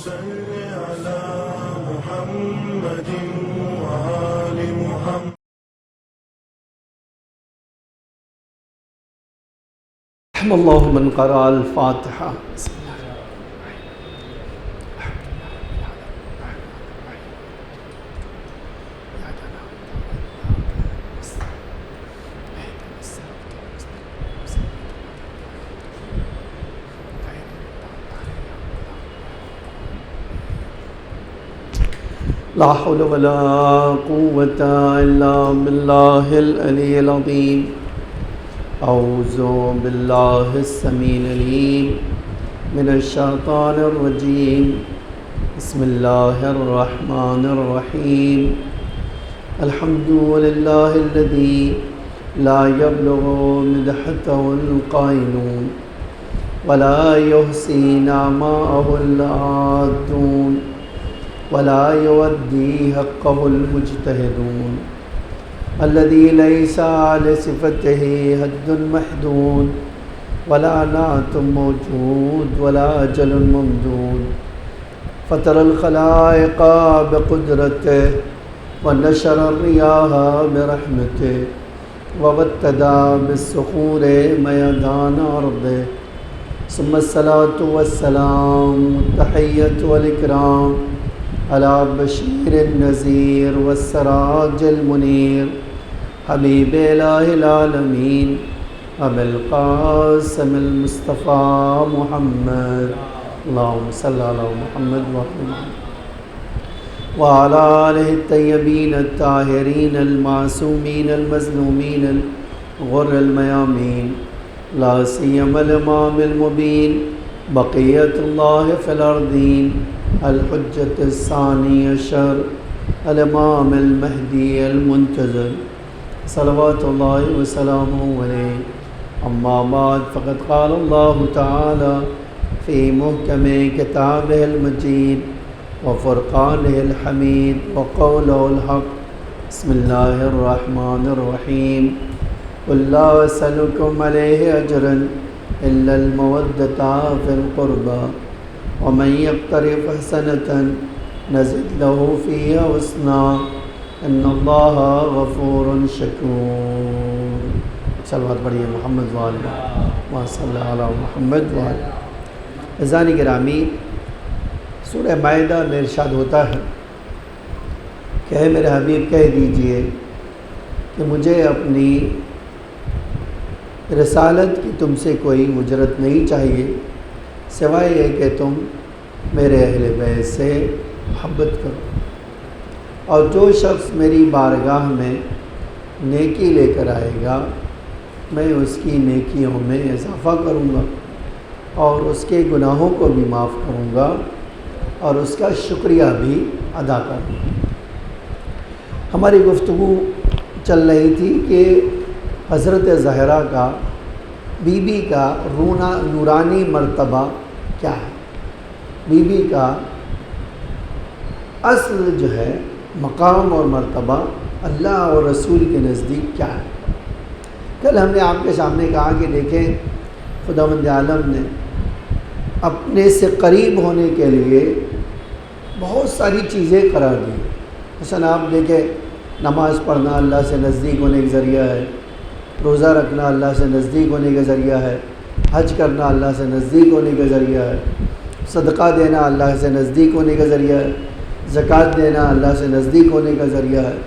صل على محمد وآل محمد. رحم اللہ من قرأ الفاتحہ. لا حول ولا قوة إلا بالله العلي العظيم. أعوذ بالله السميع العليم من الشيطان الرجيم. بسم الله الرحمن الرحيم. الحمد لله الذي لا يبلغ مدحته القائلون ولا يحصي نعماءه العادون ولا يودي حقه المجتهدون الذي ليس على صفته حد محدود ولا نعت موجود ولا أجل ممدود. فطر الخلائق بقدرته ونشر الرياح برحمته وابتدى بالصخور ميدان أرضه. ثم الصلاة والسلام والتحية والإكرام على بشير النذير والسراج المنير حبيب إله العالمين أبي القاسم المصطفى محمد. اللهم صل على محمد وعلى آله الطيبين الطاهرين المعصومين المظلومين الغر الميامين. لا سيما الإمام المبين بقية الله في الأرضين الحجة الثاني عشر الإمام المهدي المنتظر صلوات الله وسلامه عليه. أما بعد فقد قال الله تعالى في محكم كتابه المجيد وفرقانه الحميد وقوله الحق. بسم الله الرحمن الرحيم. قل لا أسألكم عليه أجرا إلا المودة في القربى ومن يقترف حسنة نزد له فيها حسنا ان اللہ غفور شکور. صلوات پڑھیے محمد وآلہ صلی علی محمد وآلہ. عزیزان گرامی، سورہ مائدہ میں ارشاد ہوتا ہے کہ اے میرے حبیب کہہ دیجئے کہ مجھے اپنی رسالت کی تم سے کوئی اجرت نہیں چاہیے سوائے یہ کہ تم میرے اہل بیت سے محبت کرو، اور جو شخص میری بارگاہ میں نیکی لے کر آئے گا میں اس کی نیکیوں میں اضافہ کروں گا اور اس کے گناہوں کو بھی معاف کروں گا اور اس کا شکریہ بھی ادا کروں گا. ہماری گفتگو چل رہی تھی کہ حضرت زہرا کا بی بی کا نورانی مرتبہ کیا ہے، بی بی کا اصل جو ہے مقام اور مرتبہ اللہ اور رسول کے نزدیک کیا ہے. کل ہم نے آپ کے سامنے کہا کہ دیکھیں خداوند عالم نے اپنے سے قریب ہونے کے لیے بہت ساری چیزیں قرار دی. مثلا آپ دیکھیں نماز پڑھنا اللہ سے نزدیک ہونے کا ذریعہ ہے، روزہ رکھنا اللہ سے نزدیک ہونے کا ذریعہ ہے، حج کرنا اللہ سے نزدیک ہونے کا ذریعہ ہے، صدقہ دینا اللہ سے نزدیک ہونے کا ذریعہ ہے، زکوٰۃ دینا اللہ سے نزدیک ہونے کا ذریعہ ہے.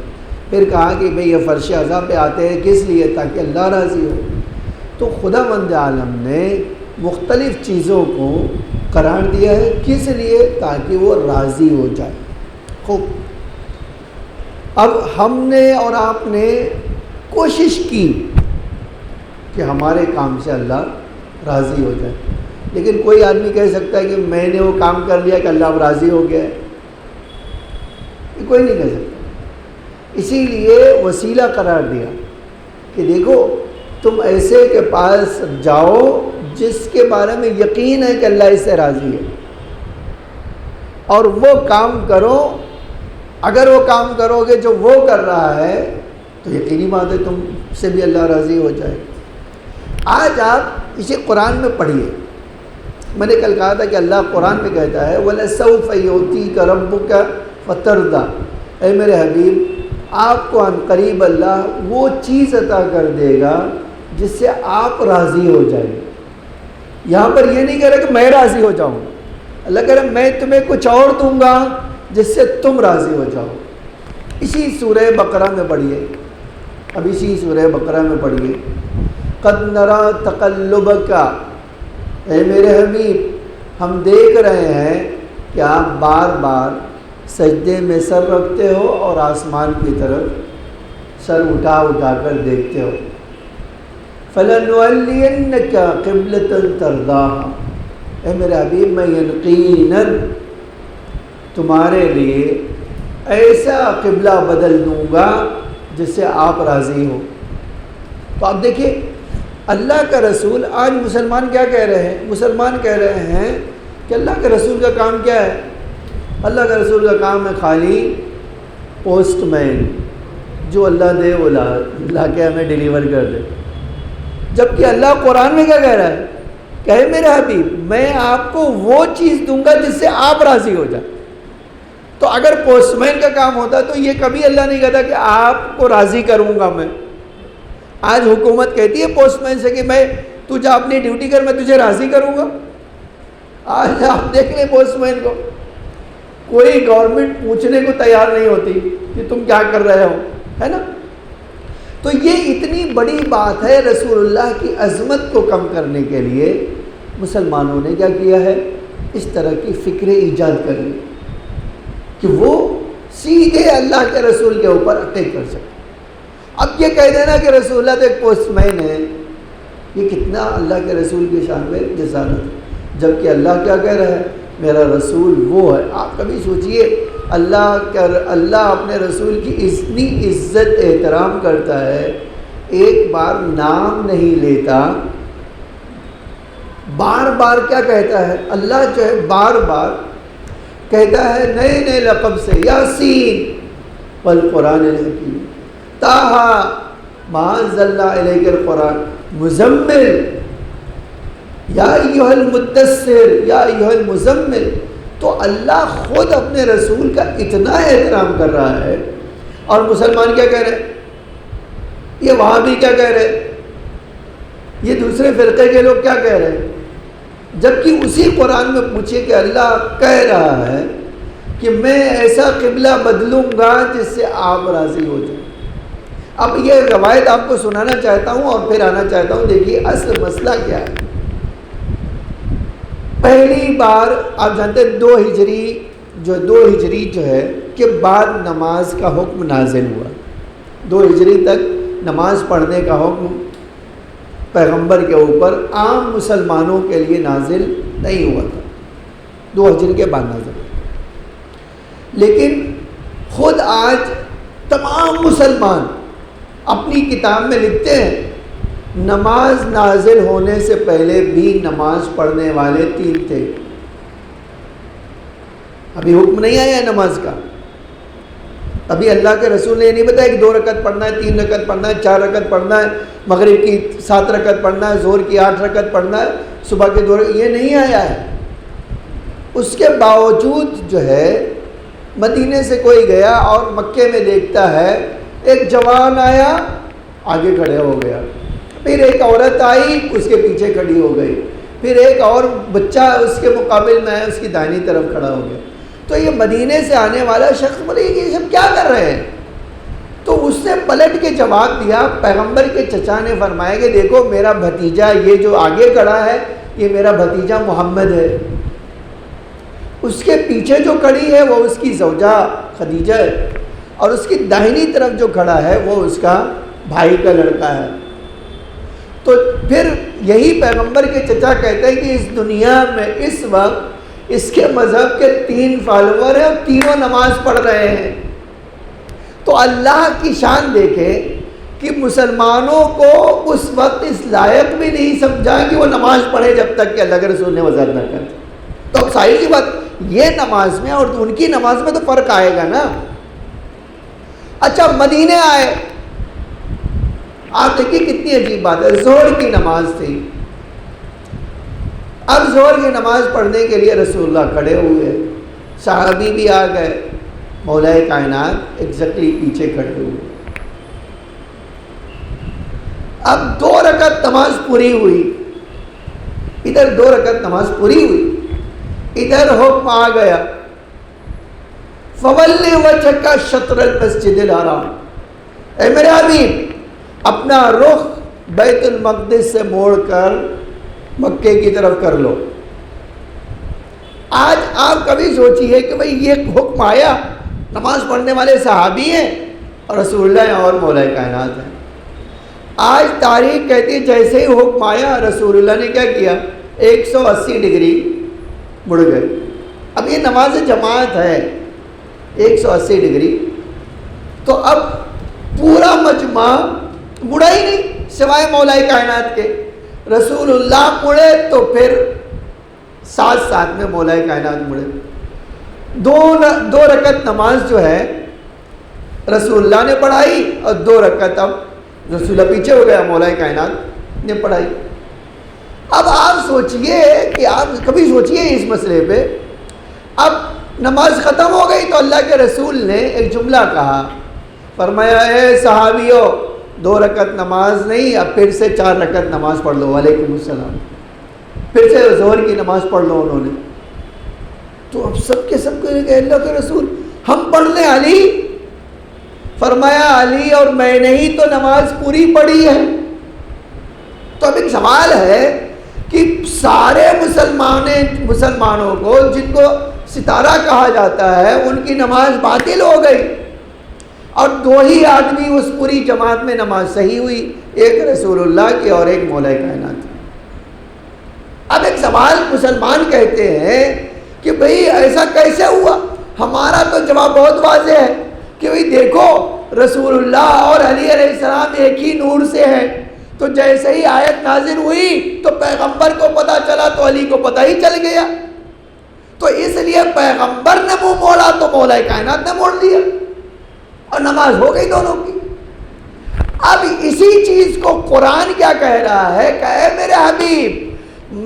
پھر کہا کہ بھئی یہ فرش اعضاء پہ آتے ہیں کس لیے؟ تاکہ اللہ راضی ہو. تو خداوند عالم نے مختلف چیزوں کو قرار دیا ہے کس لیے؟ تاکہ وہ راضی ہو جائے. خوب، اب ہم نے اور آپ نے کوشش کی کہ ہمارے کام سے اللہ راضی ہو جائے، لیکن کوئی آدمی کہہ سکتا ہے کہ میں نے وہ کام کر لیا کہ اللہ اب راضی ہو گیا ہے؟ کوئی نہیں کہہ سکتا. اسی لیے وسیلہ قرار دیا کہ دیکھو تم ایسے کے پاس جاؤ جس کے بارے میں یقین ہے کہ اللہ اس سے راضی ہے، اور وہ کام کرو. اگر وہ کام کرو گے جو وہ کر رہا ہے تو یقینی بات ہے تم سے بھی اللہ راضی ہو جائے. آج آپ اسے قرآن میں پڑھیے میں نے کل کہا تھا کہ اللہ قرآن میں کہتا ہے وَلَسَوْفَ يُعْطِيكَ رَبُّكَ فَتَرْضَىٰ، اے میرے حبیب آپ کو عن قریب اللہ وہ چیز عطا کر دے گا جس سے آپ راضی ہو جائیں۔ یہاں پر یہ نہیں کہہ رہا کہ میں راضی ہو جاؤں، اللہ کہہ رہا میں تمہیں کچھ اور دوں گا جس سے تم راضی ہو جاؤ۔ اسی سورہ بقرہ میں پڑھیے، اب اسی سورہ بقرہ میں پڑھیے، قد نرى تقلبک، اے میرے حبیب ہم دیکھ رہے ہیں کہ آپ بار بار سجدے میں سر رکھتے ہو اور آسمان کی طرف سر اٹھا اٹھا کر دیکھتے ہو۔ فَلَنُوَلِّيَنَّكَ قِبْلَةً تَرْضَاهَا، اے میرے حبیب میں یقیناً تمہارے لیے ایسا قبلہ بدل دوں گا جس سے آپ راضی ہو۔ تو آپ دیکھیں اللہ کا رسول، آج مسلمان کیا کہہ رہے ہیں؟ مسلمان کہہ رہے ہیں کہ اللہ کے رسول کا کام کیا ہے؟ اللہ کا رسول کا کام ہے خالی پوسٹ مین، جو اللہ دے وہ لا کے ہمیں ڈیلیور کر دے۔ جبکہ اللہ قرآن میں کیا کہہ رہا ہے کہ میرے حبیب میں آپ کو وہ چیز دوں گا جس سے آپ راضی ہو جائیں۔ تو اگر پوسٹ مین کا کام ہوتا تو یہ کبھی اللہ نہیں کہتا کہ آپ کو راضی کروں گا میں۔ آج حکومت کہتی ہے پوسٹ مین سے کہ میں تو جا اپنی ڈیوٹی کر، میں تجھے راضی کروں گا۔ آج آپ دیکھ لیں پوسٹ مین کو، کوئی گورنمنٹ پوچھنے کو تیار نہیں ہوتی کہ تم کیا کر رہے ہو، ہے نا؟ تو یہ اتنی بڑی بات ہے۔ رسول اللہ کی عظمت کو کم کرنے کے لیے مسلمانوں نے کیا کیا ہے؟ اس طرح کی فکر ایجاد کر لی کہ وہ سیدھے اللہ کے رسول کے اوپر اٹیک کر سکتے۔ اب یہ کہہ دینا کہ رسول اللہ تو ایک پوسٹ مین ہے، یہ کتنا اللہ کے رسول کی شان میں جسارت ہے، جبکہ اللہ کیا کہہ رہا ہے؟ میرا رسول وہ ہے۔ آپ کبھی سوچئے اللہ اپنے رسول کی اتنی عزت احترام کرتا ہے، ایک بار نام نہیں لیتا، بار بار کیا کہتا ہے؟ اللہ جو ہے بار بار کہتا ہے نئے نئے لقب سے، یاسین والقرآن الحکیم، طٰہٰ ما انزلنا الیک القرآن، مزمل، یا ایھا المدثر، یا ایھا المزمل۔ تو اللہ خود اپنے رسول کا اتنا احترام کر رہا ہے، اور مسلمان کیا کہہ رہے ہیں؟ یہ وہابی کیا کہہ رہے ہیں؟ یہ دوسرے فرقے کے لوگ کیا کہہ رہے ہیں؟ جبکہ اسی قرآن میں پوچھے کہ اللہ کہہ رہا ہے کہ میں ایسا قبلہ بدلوں گا جس سے آپ راضی ہو جائیں۔ اب یہ روایت آپ کو سنانا چاہتا ہوں اور پھر آنا چاہتا ہوں۔ دیکھیے اصل مسئلہ کیا ہے۔ پہلی بار آپ جانتے ہیں 2 ہجری جو ہے کہ بعد نماز کا حکم نازل ہوا۔ 2 ہجری تک نماز پڑھنے کا حکم پیغمبر کے اوپر عام مسلمانوں کے لیے نازل نہیں ہوا تھا، 2 ہجری کے بعد نازل ہوا۔ لیکن خود آج تمام مسلمان اپنی کتاب میں لکھتے ہیں نماز نازل ہونے سے پہلے بھی نماز پڑھنے والے 3 تھے۔ ابھی حکم نہیں آیا ہے نماز کا، ابھی اللہ کے رسول نے یہ نہیں بتایا کہ 2 رکعت پڑھنا ہے، 3 رکعت پڑھنا ہے، 4 رکعت پڑھنا ہے، مغرب کی 7 رکعت پڑھنا ہے، ظہر کی 8 رکعت پڑھنا ہے، صبح کے 2 رکعت، یہ نہیں آیا ہے۔ اس کے باوجود جو ہے مدینے سے کوئی گیا اور مکے میں دیکھتا ہے ایک جوان آیا، آگے کھڑے ہو گیا، پھر ایک عورت آئی اس کے پیچھے کھڑی ہو گئی، پھر ایک اور بچہ اس کے مقابل میں آیا، اس کی دائنی طرف کھڑا ہو گیا۔ تو یہ مدینے سے آنے والا شخص بولے یہ سب کیا کر رہے ہیں؟ تو اس نے پلٹ کے جواب دیا، پیغمبر کے چچا نے فرمایا کہ دیکھو میرا بھتیجا یہ جو آگے کھڑا ہے یہ میرا بھتیجا محمد ہے، اس کے پیچھے جو کھڑی ہے وہ اس کی زوجہ خدیجہ ہے، اور اس کی داہنی طرف جو کھڑا ہے وہ اس کا بھائی کا لڑکا ہے۔ تو پھر یہی پیغمبر کے چچا کہتے ہیں کہ اس دنیا میں اس وقت اس کے مذہب کے 3 فالوور ہیں اور تینوں نماز پڑھ رہے ہیں۔ تو اللہ کی شان دیکھیں کہ مسلمانوں کو اس وقت اس لائق بھی نہیں سمجھا کہ وہ نماز پڑھے جب تک کہ اللہ کے رسول نے وضاحت نہ کر۔ تو اب ظاہر سی بات یہ نماز میں اور ان کی نماز میں تو فرق آئے گا نا۔ اچھا مدینے آئے، آپ دیکھیے کتنی عجیب بات ہے، ظہر کی نماز تھی، اب ظہر کی نماز پڑھنے کے لیے رسول اللہ کھڑے ہوئے، صحابی بھی آ گئے، مولا کائنات ایگزیکٹلی پیچھے کھڑے ہوئے۔ اب 2 رکعت نماز پوری ہوئی، ادھر 2 رکعت نماز پوری ہوئی، ادھر حکم آ گیا فَوَلِّ وَجْهَكَ شَطْرَ الْمَسْجِدِ الْحَرَامِ، اے میرے حبیب اپنا رخ بیت المقدس سے موڑ کر مکے کی طرف کر لو۔ آج آپ کبھی سوچئے کہ بھئی یہ حکم آیا، نماز پڑھنے والے صحابی ہیں اور رسول اللہ ہیں اور مولا کائنات ہیں۔ آج تاریخ کہتی ہے جیسے ہی حکم آیا رسول اللہ نے کیا کیا، 180 ڈگری مڑ گئے۔ اب یہ نماز جماعت ہے 180 ڈگری، تو اب پورا مجمع مڑا ہی نہیں سوائے مولا کائنات کے۔ رسول اللہ مڑے تو پھر ساتھ ساتھ میں مولا کائنات مڑے۔ 2 رکعت نماز جو ہے رسول اللہ نے پڑھائی اور 2 رکعت اب رسول اللہ پیچھے ہو گیا، مولا کائنات نے پڑھائی۔ اب آپ سوچئے کہ آپ کبھی سوچئے اس مسئلے پہ، اب نماز ختم ہو گئی تو اللہ کے رسول نے ایک جملہ کہا، فرمایا اے صحابیو 2 رکعت نماز نہیں، اب پھر سے 4 رکعت نماز پڑھ لو۔ وعلیکم السلام۔ پھر سے ظہر کی نماز پڑھ لو انہوں نے۔ تو اب سب کے اللہ کے رسول ہم پڑھ لیں علی؟ فرمایا علی اور میں نے ہی تو نماز پوری پڑھی ہے۔ تو اب ایک سوال ہے کہ سارے مسلمانوں کو جن کو ستارہ کہا جاتا ہے ان کی نماز باطل ہو گئی، اور 2 ہی آدمی اس پوری جماعت میں نماز صحیح ہوئی، ایک رسول اللہ کی اور ایک مولا کائنات کی۔ اب ایک سوال مسلمان کہتے ہیں کہ بھئی ایسا کیسے ہوا؟ ہمارا تو جواب بہت واضح ہے کہ بھئی دیکھو رسول اللہ اور علی علیہ السلام ایک ہی نور سے ہیں، تو جیسے ہی آیت نازل ہوئی تو پیغمبر کو پتہ چلا تو علی کو پتہ ہی چل گیا، تو اس لیے پیغمبر نے منہ موڑا تو مولا کائنات نے موڑ لیا اور نماز ہو گئی دونوں کی۔ اب اسی چیز کو قرآن کیا کہہ رہا ہے کہ اے میرے حبیب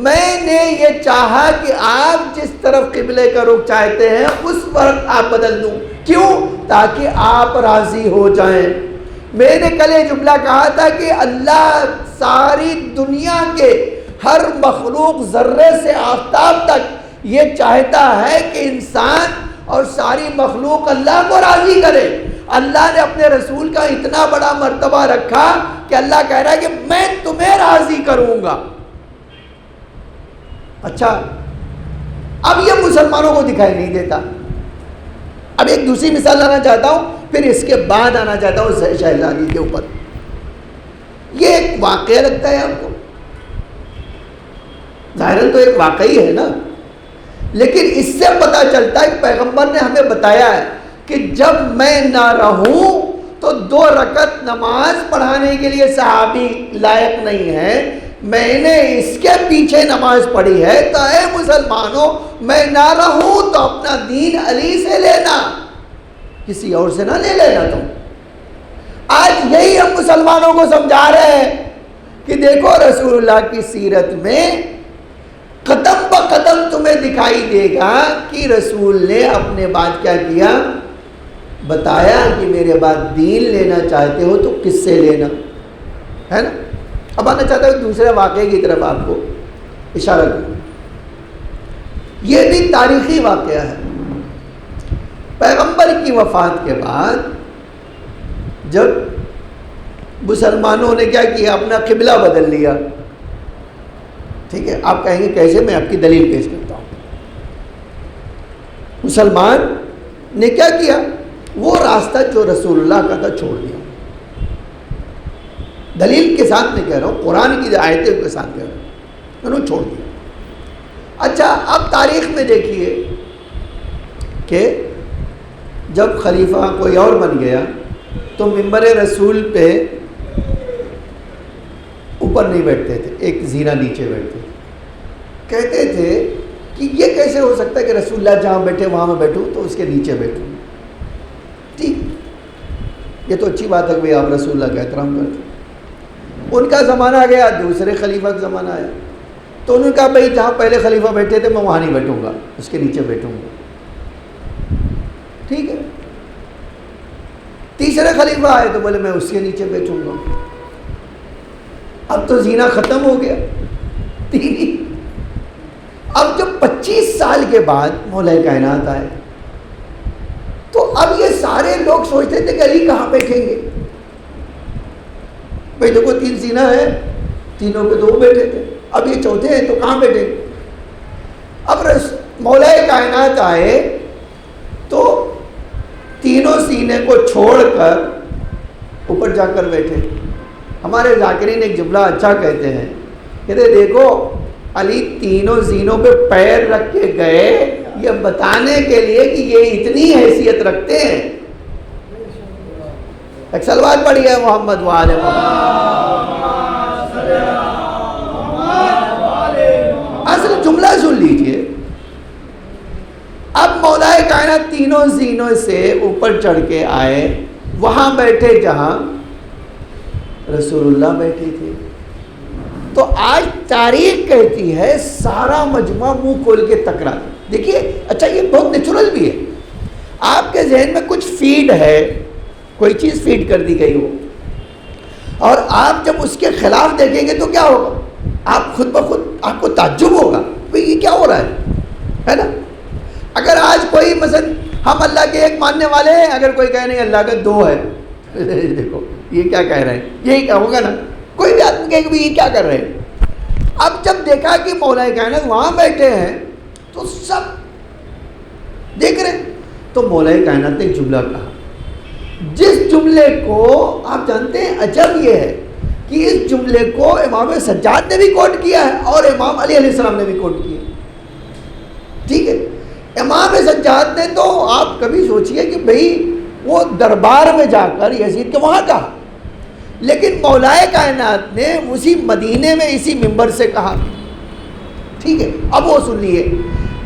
میں نے یہ چاہا کہ آپ جس طرف قبلے کا رخ چاہتے ہیں اس وقت آپ بدل دوں، کیوں؟ تاکہ آپ راضی ہو جائیں۔ میں نے کل یہ جملہ کہا تھا کہ اللہ ساری دنیا کے ہر مخلوق ذرے سے آفتاب تک یہ چاہتا ہے کہ انسان اور ساری مخلوق اللہ کو راضی کرے۔ اللہ نے اپنے رسول کا اتنا بڑا مرتبہ رکھا کہ اللہ کہہ رہا ہے کہ میں تمہیں راضی کروں گا۔ اچھا اب یہ مسلمانوں کو دکھائی نہیں دیتا۔ اب ایک دوسری مثال لانا چاہتا ہوں، پھر اس کے بعد آنا چاہتا ہوں شہزادی کے اوپر۔ یہ ایک واقعہ لگتا ہے آپ کو، ظاہراً تو ایک واقعی ہے نا، لیکن اس سے پتہ چلتا ہے کہ پیغمبر نے ہمیں بتایا ہے کہ جب میں نہ رہوں تو 2 رکعت نماز پڑھانے کے لیے صحابی لائق نہیں ہے، میں نے اس کے پیچھے نماز پڑھی ہے، تو اے مسلمانوں میں نہ رہوں تو اپنا دین علی سے لینا، کسی اور سے نہ لے لینا تم۔ آج یہی ہم مسلمانوں کو سمجھا رہے ہیں کہ دیکھو رسول اللہ کی سیرت میں قدم بہ قدم تمہیں دکھائی دے گا کہ رسول نے اپنے بعد کیا کیا، بتایا کہ میرے بعد دین لینا چاہتے ہو تو کس سے لینا ہے نا۔ اب آنا چاہتا ہوں دوسرے واقعے کی طرف آپ کو اشارہ کروں، یہ بھی تاریخی واقعہ ہے۔ پیغمبر کی وفات کے بعد جب مسلمانوں نے کیا کیا، اپنا قبلہ بدل لیا، ٹھیک ہے، آپ کہیں گے کیسے، میں آپ کی دلیل پیش کرتا ہوں۔ مسلمان نے کیا کیا، وہ راستہ جو رسول اللہ کا تھا چھوڑ دیا۔ دلیل کے ساتھ میں کہہ رہا ہوں، قرآن کی آیتیں کے ساتھ کہہ رہا ہوں، انہوں نے چھوڑ دیا۔ اچھا اب تاریخ میں دیکھیے کہ جب خلیفہ کوئی اور بن گیا تو ممبر رسول پہ اوپر نہیں بیٹھتے تھے، ایک زینہ نیچے بیٹھتے تھے۔ کہتے تھے کہ یہ کیسے ہو سکتا ہے کہ رسول اللہ جہاں بیٹھے وہاں میں بیٹھوں تو اس کے نیچے بیٹھوں۔ ٹھیک، یہ تو اچھی بات ہے کہ آپ رسول اللہ کا احترام کرتے۔ ان کا زمانہ گیا، دوسرے خلیفہ کا زمانہ آیا، تو انہوں نے کہا بھائی جہاں پہلے خلیفہ بیٹھے تھے میں وہاں نہیں بیٹھوں گا، اس کے نیچے بیٹھوں گا۔ ٹھیک ہے، تیسرے خلیفہ آئے تو بولے میں اس کے نیچے بیٹھوں گا۔ اب تو زینا ختم ہو گیا، تین ہی۔ اب جب 25 سال کے بعد مولا کائنات آئے تو اب یہ سارے لوگ سوچتے تھے کہ علی کہاں بیٹھیں گے؟ بھائی دیکھو 3 زینا ہے، تینوں پہ 2 بیٹھے تھے، اب یہ چوتھے ہیں تو کہاں بیٹھیں گے؟ اب مولا کائنات آئے تو تینوں سینے کو چھوڑ کر اوپر جا کر بیٹھے۔ ہمارے ذاکرین ایک جملہ اچھا کہتے ہیں، کہتے دیکھو علی تینوں زینوں پہ پیر رکھ کے گئے یہ بتانے کے لیے کہ یہ اتنی حیثیت رکھتے ہیں۔ ایک صلوات پڑھی ہے محمد وآل محمد۔ اصل جملہ سن لیجئے، اب مولا کائنات تینوں زینوں سے اوپر چڑھ کے آئے، وہاں بیٹھے جہاں رسول اللہ بیٹھے تھے۔ تو آج تاریخ کہتی ہے سارا مجمع منہ کھول کے تک رہا۔ دیکھیے اچھا یہ بہت نیچرل بھی ہے، آپ کے ذہن میں کچھ فیڈ ہے، کوئی چیز فیڈ کر دی گئی ہو، اور آپ جب اس کے خلاف دیکھیں گے تو کیا ہوگا؟ آپ خود بخود آپ کو تعجب ہوگا بھئی یہ کیا ہو رہا ہے نا؟ اگر آج کوئی مثلا ہم اللہ کے ایک ماننے والے ہیں، اگر کوئی کہے نہیں اللہ کا 2 ہے، دیکھو یہ کیا کہہ رہے ہیں، یہی کیا ہوگا نا؟ کوئی بھی آدمی کہے کہ یہ کیا کر رہے ہیں۔ اب جب دیکھا کہ مولا کائنات وہاں بیٹھے ہیں تو سب دیکھ رہے ہیں، تو مولا کائنات نے ایک جملہ کہا، جس جملے کو آپ جانتے ہیں عجب یہ ہے کہ اس جملے کو امام سجاد نے بھی کوٹ کیا ہے اور امام علی علیہ السلام نے بھی کوٹ کیا ہے۔ ٹھیک ہے، امام سجاد نے تو آپ کبھی سوچئے کہ بھئی وہ دربار میں جا کر یزید کے وہاں کہا، لیکن مولا کائنات نے اسی مدینے میں اسی منبر سے کہا۔ ٹھیک ہے، اب وہ سن لیے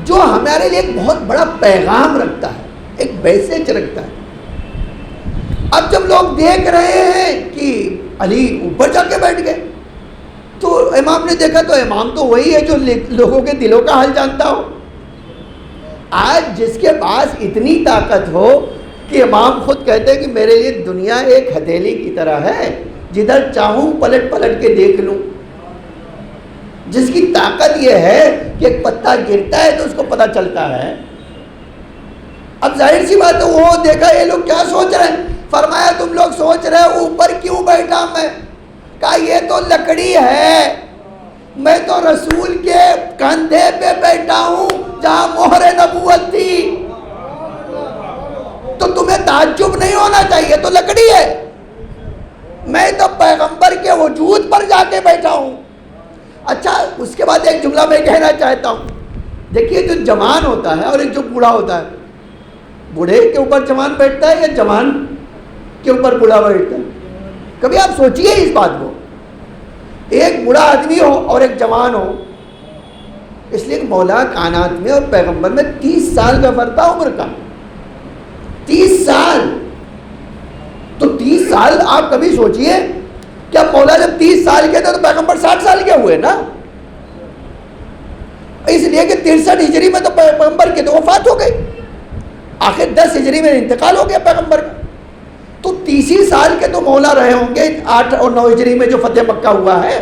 جو ہمارے لیے ایک بہت بڑا پیغام رکھتا ہے، ایک میسج رکھتا ہے۔ اب جب لوگ دیکھ رہے ہیں کہ علی اوپر جا کے بیٹھ گئے تو امام نے دیکھا تو امام تو وہی ہے جو لوگوں کے دلوں کا حال جانتا ہو۔ آج جس کے پاس اتنی طاقت ہو کہ امام خود کہتے ہیں کہ میرے لیے دنیا ایک ہتھیلی کی طرح ہے، جدھر چاہوں پلٹ پلٹ کے دیکھ لوں، جس کی طاقت یہ ہے کہ ایک پتا گرتا ہے تو اس کو پتہ چلتا ہے۔ اب ظاہر سی بات ہے وہ دیکھا یہ لوگ کیا سوچ رہے ہیں، فرمایا تم لوگ سوچ رہے ہو اوپر کیوں بیٹھا میں؟ کہا یہ تو لکڑی ہے، میں تو رسول کے کندھے پہ بیٹھا ہوں جہاں مہر نبوت تھی، تو تمہیں تعجب نہیں ہونا چاہیے، تو لکڑی ہے، میں تو پیغمبر کے وجود پر جا کے بیٹھا ہوں۔ اچھا اس کے بعد ایک جملہ میں کہنا چاہتا ہوں، دیکھیے جو جوان ہوتا ہے اور ایک جو بوڑھا ہوتا ہے، بوڑھے کے اوپر جوان بیٹھتا ہے یا جوان کے اوپر بوڑھا بیٹھتا ہے؟ کبھی آپ سوچئے اس بات کو، ایک بوڑھا آدمی ہو اور ایک جوان ہو، اس لیے مولا کائنات میں اور پیغمبر میں 30 سال کا فرق تھا عمر کا، 30 سال۔ تو 30 سال آپ کبھی سوچئے کہ اب مولا جب 30 سال کے تھے تو پیغمبر 60 سال کے ہوئے نا، اس لیے کہ 63 ہجری میں تو پیغمبر کے تو وفات ہو گئی، آخر 10 ہجری میں انتقال ہو گیا پیغمبر کا، تو 30 سال کے تو مولا رہے ہوں گے 8 اور 9 ہجری میں جو فتح مکہ ہوا ہے،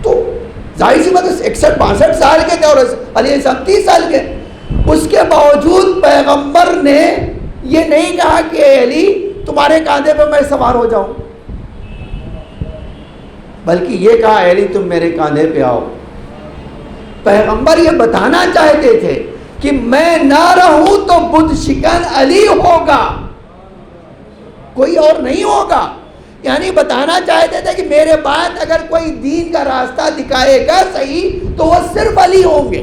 تو ظاہر سی بات 61-62 سال کے تھے اور علیہ السلام 30 سال کے۔ اس کے باوجود پیغمبر نے یہ نہیں کہا کہ اے علی تمہارے کاندھے پہ میں سوار ہو جاؤں، بلکہ یہ کہا اے علی تم میرے کاندھے پہ آؤ۔ پیغمبر یہ بتانا چاہتے تھے کہ میں نہ رہوں تو بت شکن علی ہوگا، کوئی اور نہیں ہوگا، یعنی بتانا چاہتے تھے کہ میرے بعد اگر کوئی دین کا راستہ دکھائے گا صحیح تو وہ صرف علی ہوں گے۔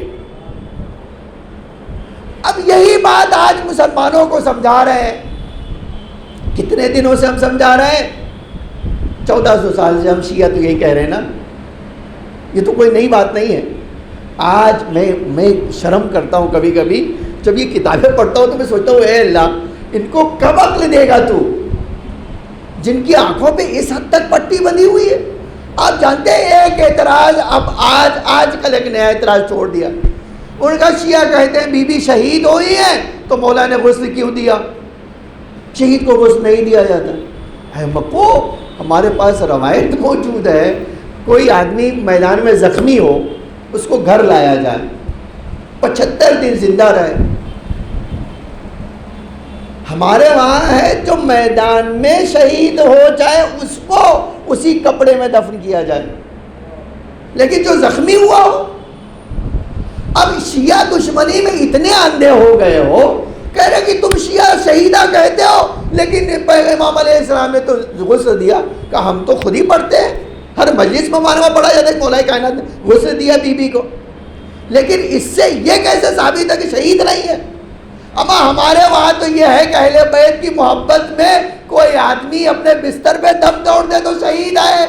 اب یہی بات آج مسلمانوں کو سمجھا رہے ہیں، کتنے دنوں سے ہم سمجھا رہے ہیں؟ 1400 سال سے ہم شیعہ تو یہی کہہ رہے ہیں نا، یہ تو کوئی نئی بات نہیں ہے۔ آج میں شرم کرتا ہوں کبھی کبھی جب یہ کتابیں پڑھتا ہوں تو میں سوچتا ہوں اے اللہ ان کو کب عقل دے گا تو، جن کی آنکھوں پہ اس حد تک پٹی بندھی ہوئی ہے آپ جانتے ہیں ایک اعتراض اب آج کل ایک نیا اعتراض چھوڑ دیا. ان کا شیعہ کہتے ہیں بی بی شہید ہوئی ہے تو مولا نے غسل کیوں دیا؟ شہید کو غسل نہیں دیا جاتا. ہے مکو ہمارے پاس روایت موجود ہے، کوئی آدمی میدان میں زخمی ہو اس کو گھر لایا جائے، 75 دن زندہ رہے. ہمارے وہاں ہے جو میدان میں شہید ہو جائے اس کو اسی کپڑے میں دفن کیا جائے، لیکن جو زخمی ہوا ہو. اب شیعہ دشمنی میں اتنے اندھے ہو گئے ہو، کہہ رہے کہ تم شیعہ شہیدہ کہتے ہو لیکن امام علیہ السلام نے تو غسل دیا. کہ ہم تو خود ہی پڑھتے ہیں، ہر مجلس میں ہمارے وہاں پڑھا جاتا ہے مولا کائنات نے غسل دیا بی بی کو، لیکن اس سے یہ کیسے ثابت ہے کہ شہید نہیں ہے؟ اما ہمارے وہاں تو یہ ہے کہ اہل بیت کی محبت میں کوئی آدمی اپنے بستر پہ دم توڑ دے تو شہید ہے.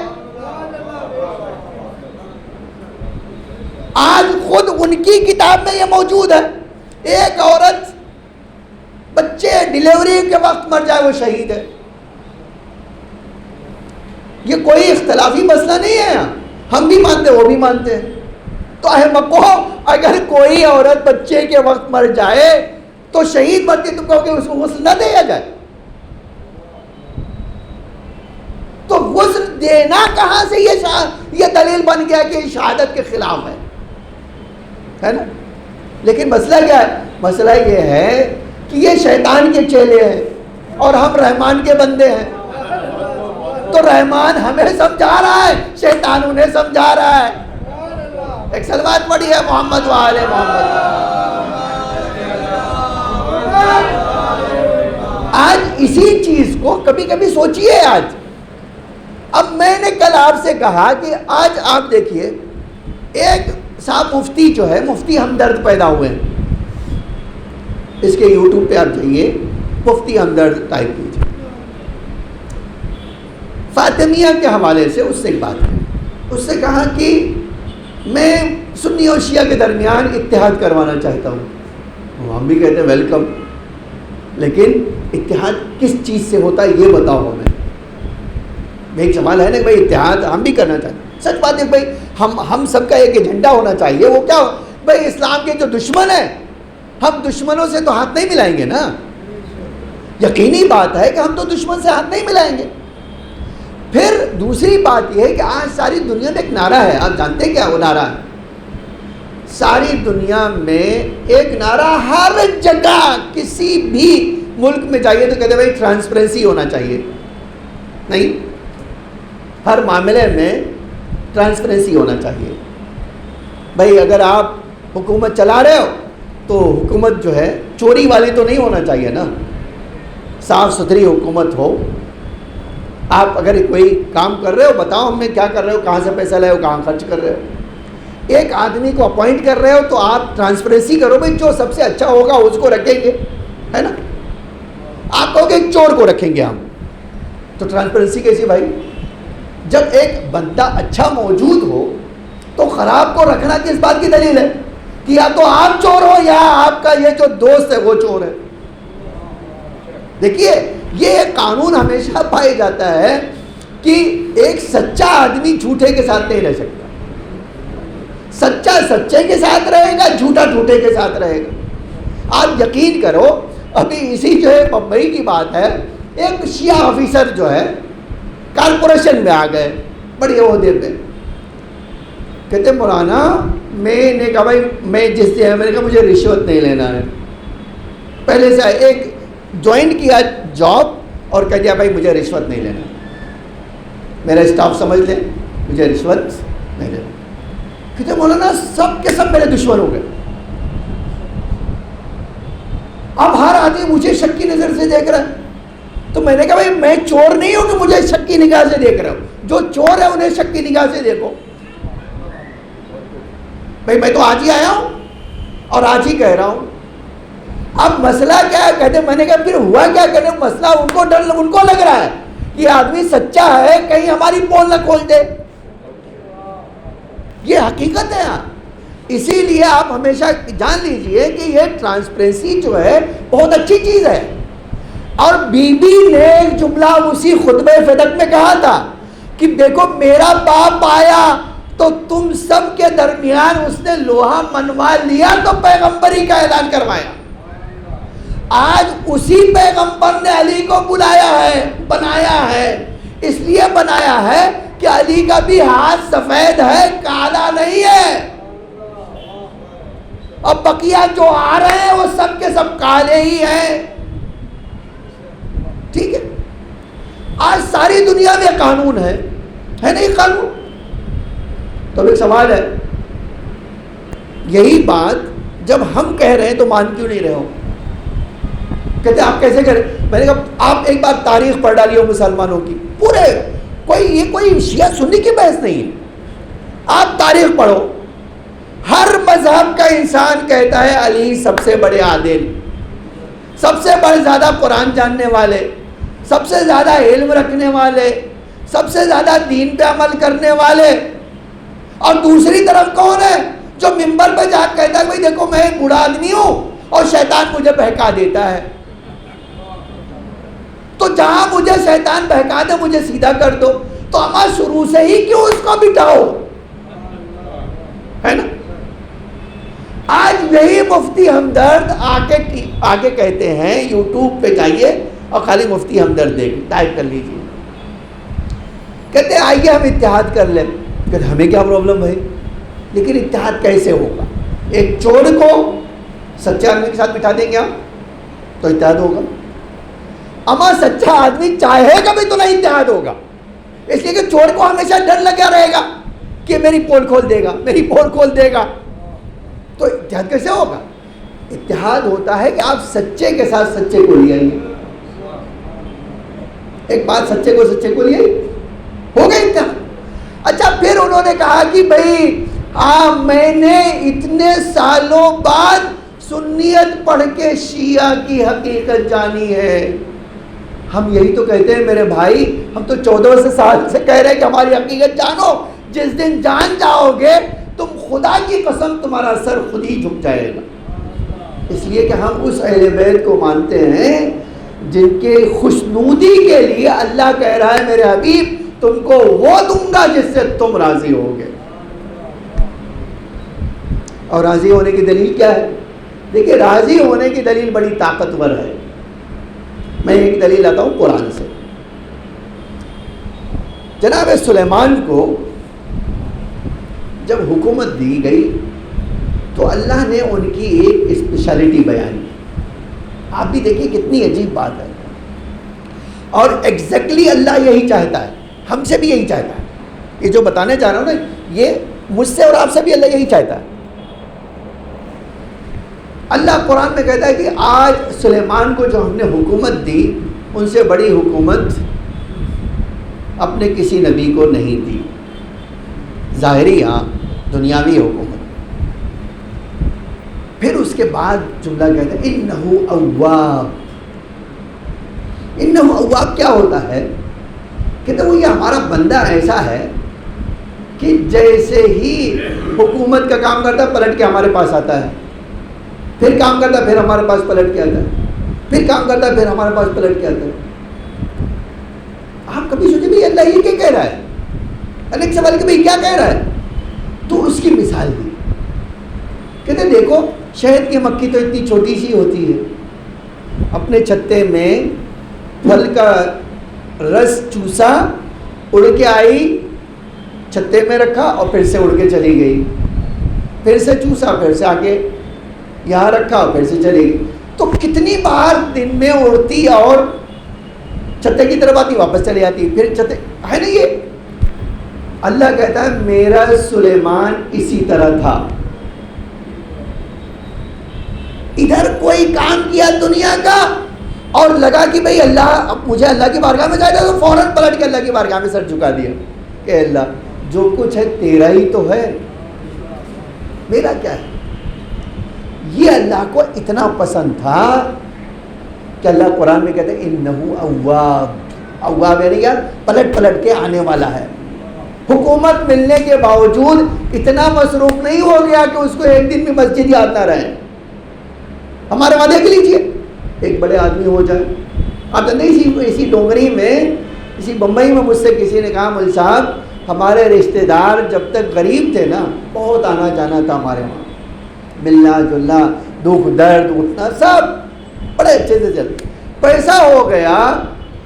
آج خود ان کی کتاب میں یہ موجود ہے، ایک عورت بچے ڈیلیوری کے وقت مر جائے وہ شہید ہے. یہ کوئی اختلافی مسئلہ نہیں ہے، ہم بھی مانتے وہ بھی مانتے ہیں. تو احمقو اگر کوئی عورت بچے کے وقت مر جائے تو شہید بنتی، تم کہو کہ اس کو غسل نہ دیا جائے؟ تو غسل دینا کہاں سے یہ دلیل بن گیا کہ شہادت کے خلاف ہے نا؟ لیکن مسئلہ کیا ہے؟ مسئلہ یہ ہے کہ یہ شیطان کے چیلے ہیں اور ہم رحمان کے بندے ہیں. تو رحمان ہمیں سمجھا رہا ہے، شیطان انہیں سمجھا رہا ہے. ایک سلوات پڑھی ہے محمد وآل محمد. آج اسی چیز کو کبھی کبھی سوچئے. اب میں نے کل آپ سے کہا کہ آج آپ دیکھیے ایک صاحب مفتی جو ہے، مفتی ہمدرد پیدا ہوئے ہیں. اس کے یوٹیوب پہ آپ جائیے، مفتی ہمدرد ٹائپ کیجیے. فاطمیہ کے حوالے سے اس سے ایک بات ہے، اس سے کہا کہ میں سنی اور شیعہ کے درمیان اتحاد کروانا چاہتا ہوں. ہم بھی کہتے ہیں ویلکم، لیکن اتحاد کس چیز سے ہوتا ہے یہ بتاؤ ہمیں. ایک سوال ہے نا کہ بھائی اتحاد ہم بھی کرنا چاہتے ہیں. سچ بات ہے بھائی، ہم سب کا ایک ایجنڈا ہونا چاہیے. وہ کیا بھائی، اسلام کے جو دشمن ہیں ہم دشمنوں سے تو ہاتھ نہیں ملائیں گے نا. یقینی بات ہے کہ ہم تو دشمن سے ہاتھ نہیں ملائیں گے. پھر دوسری بات یہ ہے کہ آج ساری دنیا میں ایک نعرہ ہے، آپ جانتے ہیں کیا وہ نعرہ ہے؟ ساری دنیا میں ایک نعرہ، ہر جگہ کسی بھی ملک میں جائیے تو کہتے ہیں بھائی ٹرانسپیرنسی ہونا چاہیے. نہیں، ہر معاملے میں ٹرانسپیرنسی ہونا چاہیے. بھائی اگر آپ حکومت چلا رہے ہو تو حکومت جو ہے چوری والی تو نہیں ہونا چاہیے نا، صاف ستھری حکومت ہو. آپ اگر کوئی کام کر رہے ہو بتاؤ ہمیں کیا کر رہے ہو، کہاں سے پیسہ لائے ہو، کہاں خرچ کر رہے ہو. ایک آدمی کو اپوائنٹ کر رہے ہو تو آپ ٹرانسپیرنسی کرو، بھائی جو سب سے اچھا ہوگا اس کو رکھیں گے، ہے نا. آپ کہو کہ چور کو رکھیں گے ہم، تو ٹرانسپیرنسی کیسی بھائی؟ جب ایک بندہ اچھا موجود ہو تو خراب کو رکھنا کس بات کی دلیل ہے؟ کہ یا تو آپ چور ہو یا آپ کا یہ جو دوست ہے وہ چور ہے. دیکھیے یہ قانون ہمیشہ پایا جاتا ہے کہ ایک سچا آدمی جھوٹے کے ساتھ نہیں رہ سکتا. سچا سچے کے ساتھ رہے گا، جھوٹا جھوٹے کے ساتھ رہے گا. آپ یقین کرو، ابھی اسی جو ہے بمبئی کی بات ہے، ایک شیعہ آفیسر جو ہے کارپوریشن میں آ گئے بڑے عہدے پہ. کہتے مولانا میں نے کہا بھائی میں جس دن میں نے کہا مجھے رشوت نہیں لینا ہے. پہلے سے ایک جوائن کیا جاب اور کہہ دیا بھائی مجھے رشوت نہیں لینا، میرا اسٹاف سمجھ لیں مجھے رشوت نہیں لینا. کہتے مولانا سب کے سب میرے دشمن ہو گئے. اب ہر آدمی مجھے شک کی نظر سے دیکھ رہا ہے. تو میں نے کہا بھائی میں چور نہیں ہوں کہ مجھے شک کی نگاہ سے دیکھ رہا ہوں، جو چور ہے انہیں شک کی نگاہ سے دیکھو. بھائی میں تو آج ہی آیا ہوں اور آج ہی کہہ رہا ہوں. اب مسئلہ کیا ہے؟ کہتے میں نے کہا پھر ہوا کیا؟ کہتے مسئلہ ان کو ڈر، ان کو لگ رہا ہے کہ آدمی سچا ہے کہیں ہماری پول نہ کھول دے. یہ حقیقت ہے. اسی لیے آپ ہمیشہ جان لیجئے کہ یہ ٹرانسپیرنسی جو ہے بہت اچھی چیز ہے. اور بی بی نے ایک جملہ اسی خطبہ فدق میں کہا تھا کہ دیکھو میرا باپ آیا تو تم سب کے درمیان اس نے لوہا منوا لیا تو پیغمبری کا اعلان کروایا. آج اسی پیغمبر نے علی کو بلایا ہے, بنایا ہے. اس لیے بنایا ہے کہ علی کا بھی ہاتھ سفید ہے, کالا نہیں ہے. اب بقیہ جو آ رہے ہیں وہ سب کے سب کالے ہی ہیں. ٹھیک ہے, آج ساری دنیا میں قانون ہے نہیں قانون؟ تو ایک سوال ہے, یہی بات جب ہم کہہ رہے ہیں تو مان کیوں نہیں رہے ہو؟ کہتے آپ کیسے کریں؟ میں نے کہا آپ ایک بار تاریخ پڑھ ڈالی ہو مسلمانوں کی, پورے کوئی شیعہ سنی کی بحث نہیں ہے. آپ تاریخ پڑھو, ہر مذہب کا انسان کہتا ہے علی سب سے بڑے عادل, سب سے بڑے زیادہ قرآن جاننے والے, سب سے زیادہ علم رکھنے والے, سب سے زیادہ دین پہ عمل کرنے والے. اور دوسری طرف کون ہے جو منبر پہ جا کے کہتا ہے بھائی دیکھو میں ایک بوڑھا آدمی ہوں اور شیطان مجھے بہکا دیتا ہے, تو جہاں مجھے شیطان بہکا دے مجھے سیدھا کر دو. تو اما شروع سے ہی کیوں اس کو بٹھاؤ, ہے نا؟ آج یہی مفتی ہمدرد آگے کہتے ہیں, یوٹیوب پہ جائیے اور خالی مفتی ہمدرد ٹائپ کر لیجیے, کہتے ہیں آئیے ہم اتحاد کر لیں. کہتے ہمیں کیا پرابلم ہے, لیکن اتحاد کیسے ہوگا؟ ایک چور کو سچے آدمی کے ساتھ بٹھا دیں گے آپ تو اتحاد ہوگا. اما سچا آدمی چاہے گا بھی تو نہیں اتحاد ہوگا, اس لیے کہ چور کو ہمیشہ ڈر لگا رہے گا کہ میری پول کھول دے گا, میری پول کھول دے گا. تو اتحاد کیسے ہوگا؟ اتحاد ہوتا ہے کہ آپ سچے کے ساتھ سچے کو لے آئیے. ایک بات سچے کو سچے کو لے آئیے, ہو گیا اتحاد. اچھا پھر انہوں نے کہا کہ بھائی میں نے اتنے سالوں بعد سنیت پڑھ کے شیعہ کی حقیقت جانی ہے. ہم یہی تو کہتے ہیں میرے بھائی, ہم تو 14 سال سے کہہ رہے ہیں کہ ہماری حقیقت جانو. جس دن جان جاؤ گے تم خدا کی قسم تمہارا سر خود ہی جھک جائے گا. اس لیے کہ ہم اس اہل بیت کو مانتے ہیں جن کے خوشنودی کے لیے اللہ کہہ رہا ہے میرے حبیب تم کو وہ دوں گا جس سے تم راضی ہوگے. اور راضی ہونے کی دلیل کیا ہے؟ دیکھیے راضی ہونے کی دلیل بڑی طاقتور ہے. میں ایک دلیل لاتا ہوں قرآن سے. جناب سلیمان کو جب حکومت دی گئی تو اللہ نے ان کی ایک اسپیشلٹی بیان کی. آپ بھی دیکھیے کتنی عجیب بات ہے, اور ایگزیکٹلی اللہ یہی چاہتا ہے, ہم سے بھی یہی چاہتا ہے. یہ جو بتانے جا رہا ہوں نا, یہ مجھ سے اور آپ سے بھی اللہ یہی چاہتا ہے. اللہ قرآن میں کہتا ہے کہ آج سلیمان کو جو ہم نے حکومت دی ان سے بڑی حکومت اپنے کسی نبی کو نہیں دی. ظاہری ہاں دنیاوی حکومت. پھر اس کے بعد جملہ کہتا ہے انہو اواب. انہو اواب کیا ہوتا ہے؟ کہتے ہیں وہ یہ ہمارا بندہ ایسا ہے کہ جیسے ہی حکومت کا کام کرتا ہے پلٹ کے ہمارے پاس آتا ہے, پھر کام کرتا ہے پھر ہمارے پاس پلٹ کے آتا ہے, پھر کام کرتا ہے پھر ہمارے پاس پلٹ کے آتا ہے. آپ کبھی سوچے بھائی اللہ یہ کیا کہہ رہا ہے؟ اللہ ایک سوال کہ بھائی کیا کہہ رہا ہے؟ تو اس کی مثال دی. کہتے ہیں دیکھو شہد کی مکھی تو اتنی چھوٹی سی ہوتی ہے, اپنے چھتے میں پھل کا رس چوسا, اڑ کے آئی, چھتے میں رکھا اور پھر سے اڑ کے چلی گئی, پھر سے چوسا, پھر سے آ کے یہاں رکھا اور پھر سے چلی گئی. تو کتنی بار دن میں اڑتی اور چھتے کی طرف آتی واپس چلی جاتی, پھر چھتے ہے نا. یہ اللہ کہتا ہے میرا سلیمان اسی طرح تھا. ادھر کوئی کام کیا دنیا کا اور لگا کہ بھئی اللہ اب مجھے اللہ کی بارگاہ میں جائے گا, تو فوراً پلٹ کے اللہ کی بارگاہ میں سر جھکا دیا کہ اللہ جو کچھ ہے تیرا ہی تو ہے, میرا کیا ہے. یہ اللہ کو اتنا پسند تھا کہ اللہ قرآن میں کہتے ہیں انہو اواب. اواب یعنی کیا؟ پلٹ پلٹ کے آنے والا ہے. حکومت ملنے کے باوجود اتنا مصروف نہیں ہو گیا کہ اس کو ایک دن بھی مسجد یاد نہ رہے. ہمارے وہاں دیکھ لیجیے ایک بڑے آدمی ہو جائے, آپ جانتے ہیں اسی ڈونگری میں اسی بمبئی میں مجھ سے کسی نے کہا مول صاحب ہمارے رشتہ دار جب تک غریب تھے نا بہت آنا جانا تھا ہمارے وہاں، ملنا جلنا، دکھ درد اٹھنا سب بڑے اچھے سے چلتے، پیسہ ہو گیا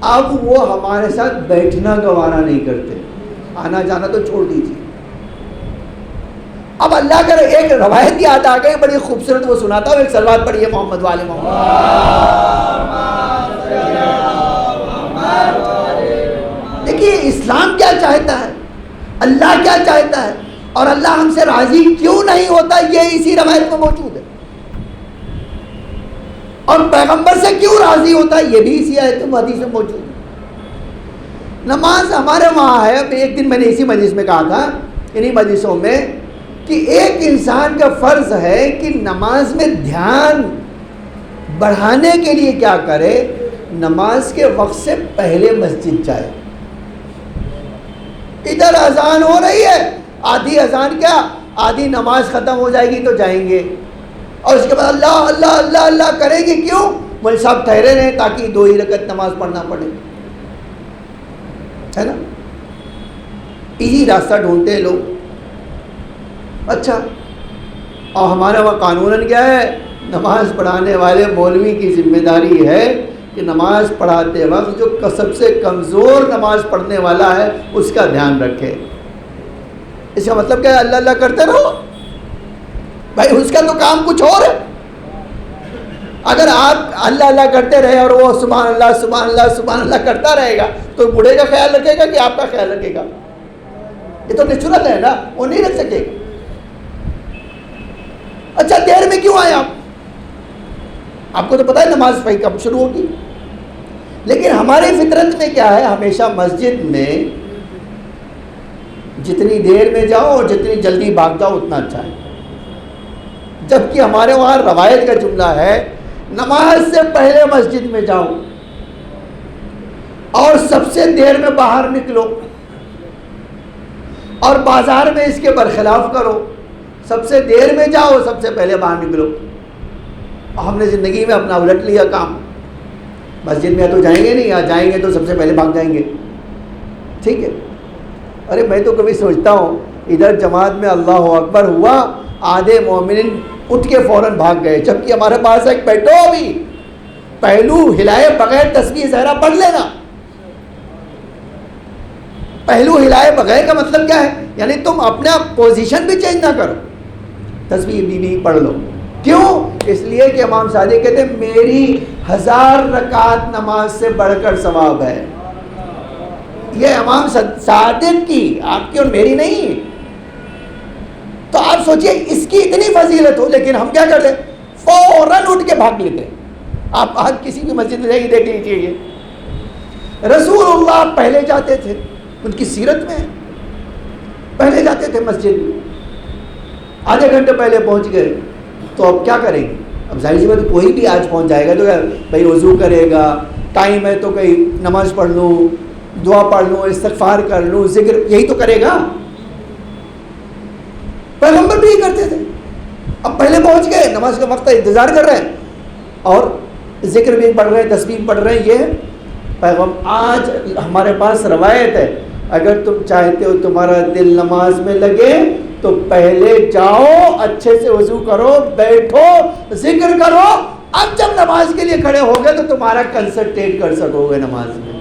اب وہ ہمارے ساتھ بیٹھنا گوارا نہیں کرتے، آنا جانا تو چھوڑ دیجیے۔ اب اللہ کا ایک روایت یاد آ گئی بڑی خوبصورت، وہ سناتا ہوں، ایک صلوات پڑھیے محمد والے محمد۔ دیکھیے اسلام کیا چاہتا ہے، اللہ کیا چاہتا ہے، اور اللہ ہم سے راضی کیوں نہیں ہوتا، یہ اسی روایت میں موجود ہے، اور پیغمبر سے کیوں راضی ہوتا ہے یہ بھی اسی آیت میں حدیث میں موجود ہے۔ نماز ہمارے وہاں ہے، ایک دن میں نے اسی مجلس میں کہا تھا، انہی مجلسوں میں، کہ ایک انسان کا فرض ہے کہ نماز میں دھیان بڑھانے کے لیے کیا کرے، نماز کے وقت سے پہلے مسجد جائے۔ ادھر اذان ہو رہی ہے، آدھی اذان کیا آدھی نماز ختم ہو جائے گی تو جائیں گے، اور اس کے بعد اللہ اللہ اللہ اللہ کریں گے، کیوں؟ مول صاحب ٹھہرے رہیں تاکہ 2 ہی رکعت نماز پڑھنا پڑے، ہے نا، ایزی راستہ ڈھونڈتے ہیں لوگ۔ اچھا، اور ہمارے وہاں قانوناً کیا ہے، نماز پڑھانے والے مولوی کی ذمہ داری ہے کہ نماز پڑھاتے وقت جو سب سے کمزور نماز پڑھنے والا ہے اس کا دھیان رکھے۔ اس کا مطلب کیا ہے، اللہ اللہ کرتے رہو بھائی، اس کا تو کام کچھ اور ہے۔ اگر آپ اللہ اللہ کرتے رہے اور وہ سبحان اللہ سبحان اللہ سبحان اللہ کرتا رہے گا تو بوڑھے کا خیال رکھے گا کہ آپ کا خیال رکھے گا؟ یہ تو نیچرل ہے نا، وہ نہیں رکھ سکے گا۔ اچھا دیر میں کیوں آئے آپ کو تو پتا ہے نماز پڑھی کب شروع ہوگی، لیکن ہمارے فطرت میں کیا ہے، ہمیشہ مسجد میں جتنی دیر میں جاؤ اور جتنی جلدی بھاگ جاؤ اتنا اچھا ہے، جبکہ ہمارے وہاں روایت کا جملہ ہے نماز سے پہلے مسجد میں جاؤ اور سب سے دیر میں باہر نکلو، اور بازار میں اس کے برخلاف کرو، سب سے دیر میں جاؤ سب سے پہلے باہر نکلو۔ ہم نے زندگی میں اپنا الٹ لیا کام، مسجد میں تو جائیں گے نہیں، یا جائیں گے تو سب سے پہلے بھاگ جائیں گے، ٹھیک ہے۔ ارے میں تو کبھی سوچتا ہوں ادھر جماعت میں اللہ اکبر ہوا، آدھے مومنین اٹھ کے فوراً بھاگ گئے، جبکہ ہمارے پاس ایک بیٹھو بھی پہلو ہلائے بغیر تسبیح زہرا پڑھ لینا۔ پہلو ہلائے بغیر کا مطلب کیا ہے، یعنی تم اپنا پوزیشن بھی چینج نہ کرو، تسبیح بھی پڑھ لو۔ کیوں؟ اس لیے کہ امام صادق کہتے ہیں میری 1000 رکعت نماز سے بڑھ کر ثواب ہے۔ یہ امام صادق کی، آپ کی اور میری نہیں۔ تو آپ سوچئے اس کی اتنی فضیلت ہو، لیکن ہم کیا کرتے فوراً اٹھ کے بھاگ لیتے۔ آپ آج کسی بھی مسجد میں جائیں گے دیکھ لیجیے، یہ رسول اللہ پہلے جاتے تھے، ان کی سیرت میں پہلے جاتے تھے مسجد میں، آدھے گھنٹے پہلے پہنچ گئے، تو اب کیا کریں گے؟ اب ظاہر سی بات کوئی بھی آج پہنچ جائے گا تو بھائی وضو کرے گا، ٹائم ہے تو کہیں نماز پڑھ لوں، دعا پڑھ لوں، استغفار کر لوں، ذکر، یہی تو کرے گا۔ پیغمبر بھی یہ کرتے تھے، اب پہلے پہنچ گئے، نماز کا وقت انتظار کر رہے ہیں اور ذکر بھی پڑھ رہے ہیں، تسبیح پڑھ رہے ہیں۔ یہ پیغمبر، آج ہمارے پاس روایت ہے اگر تم چاہتے ہو تمہارا دل نماز میں لگے تو پہلے جاؤ، اچھے سے وضو کرو، بیٹھو، ذکر کرو، اب جب نماز کے لیے کھڑے ہو گئے تو تمہارا کنسنٹریٹ کر سکو گے نماز میں۔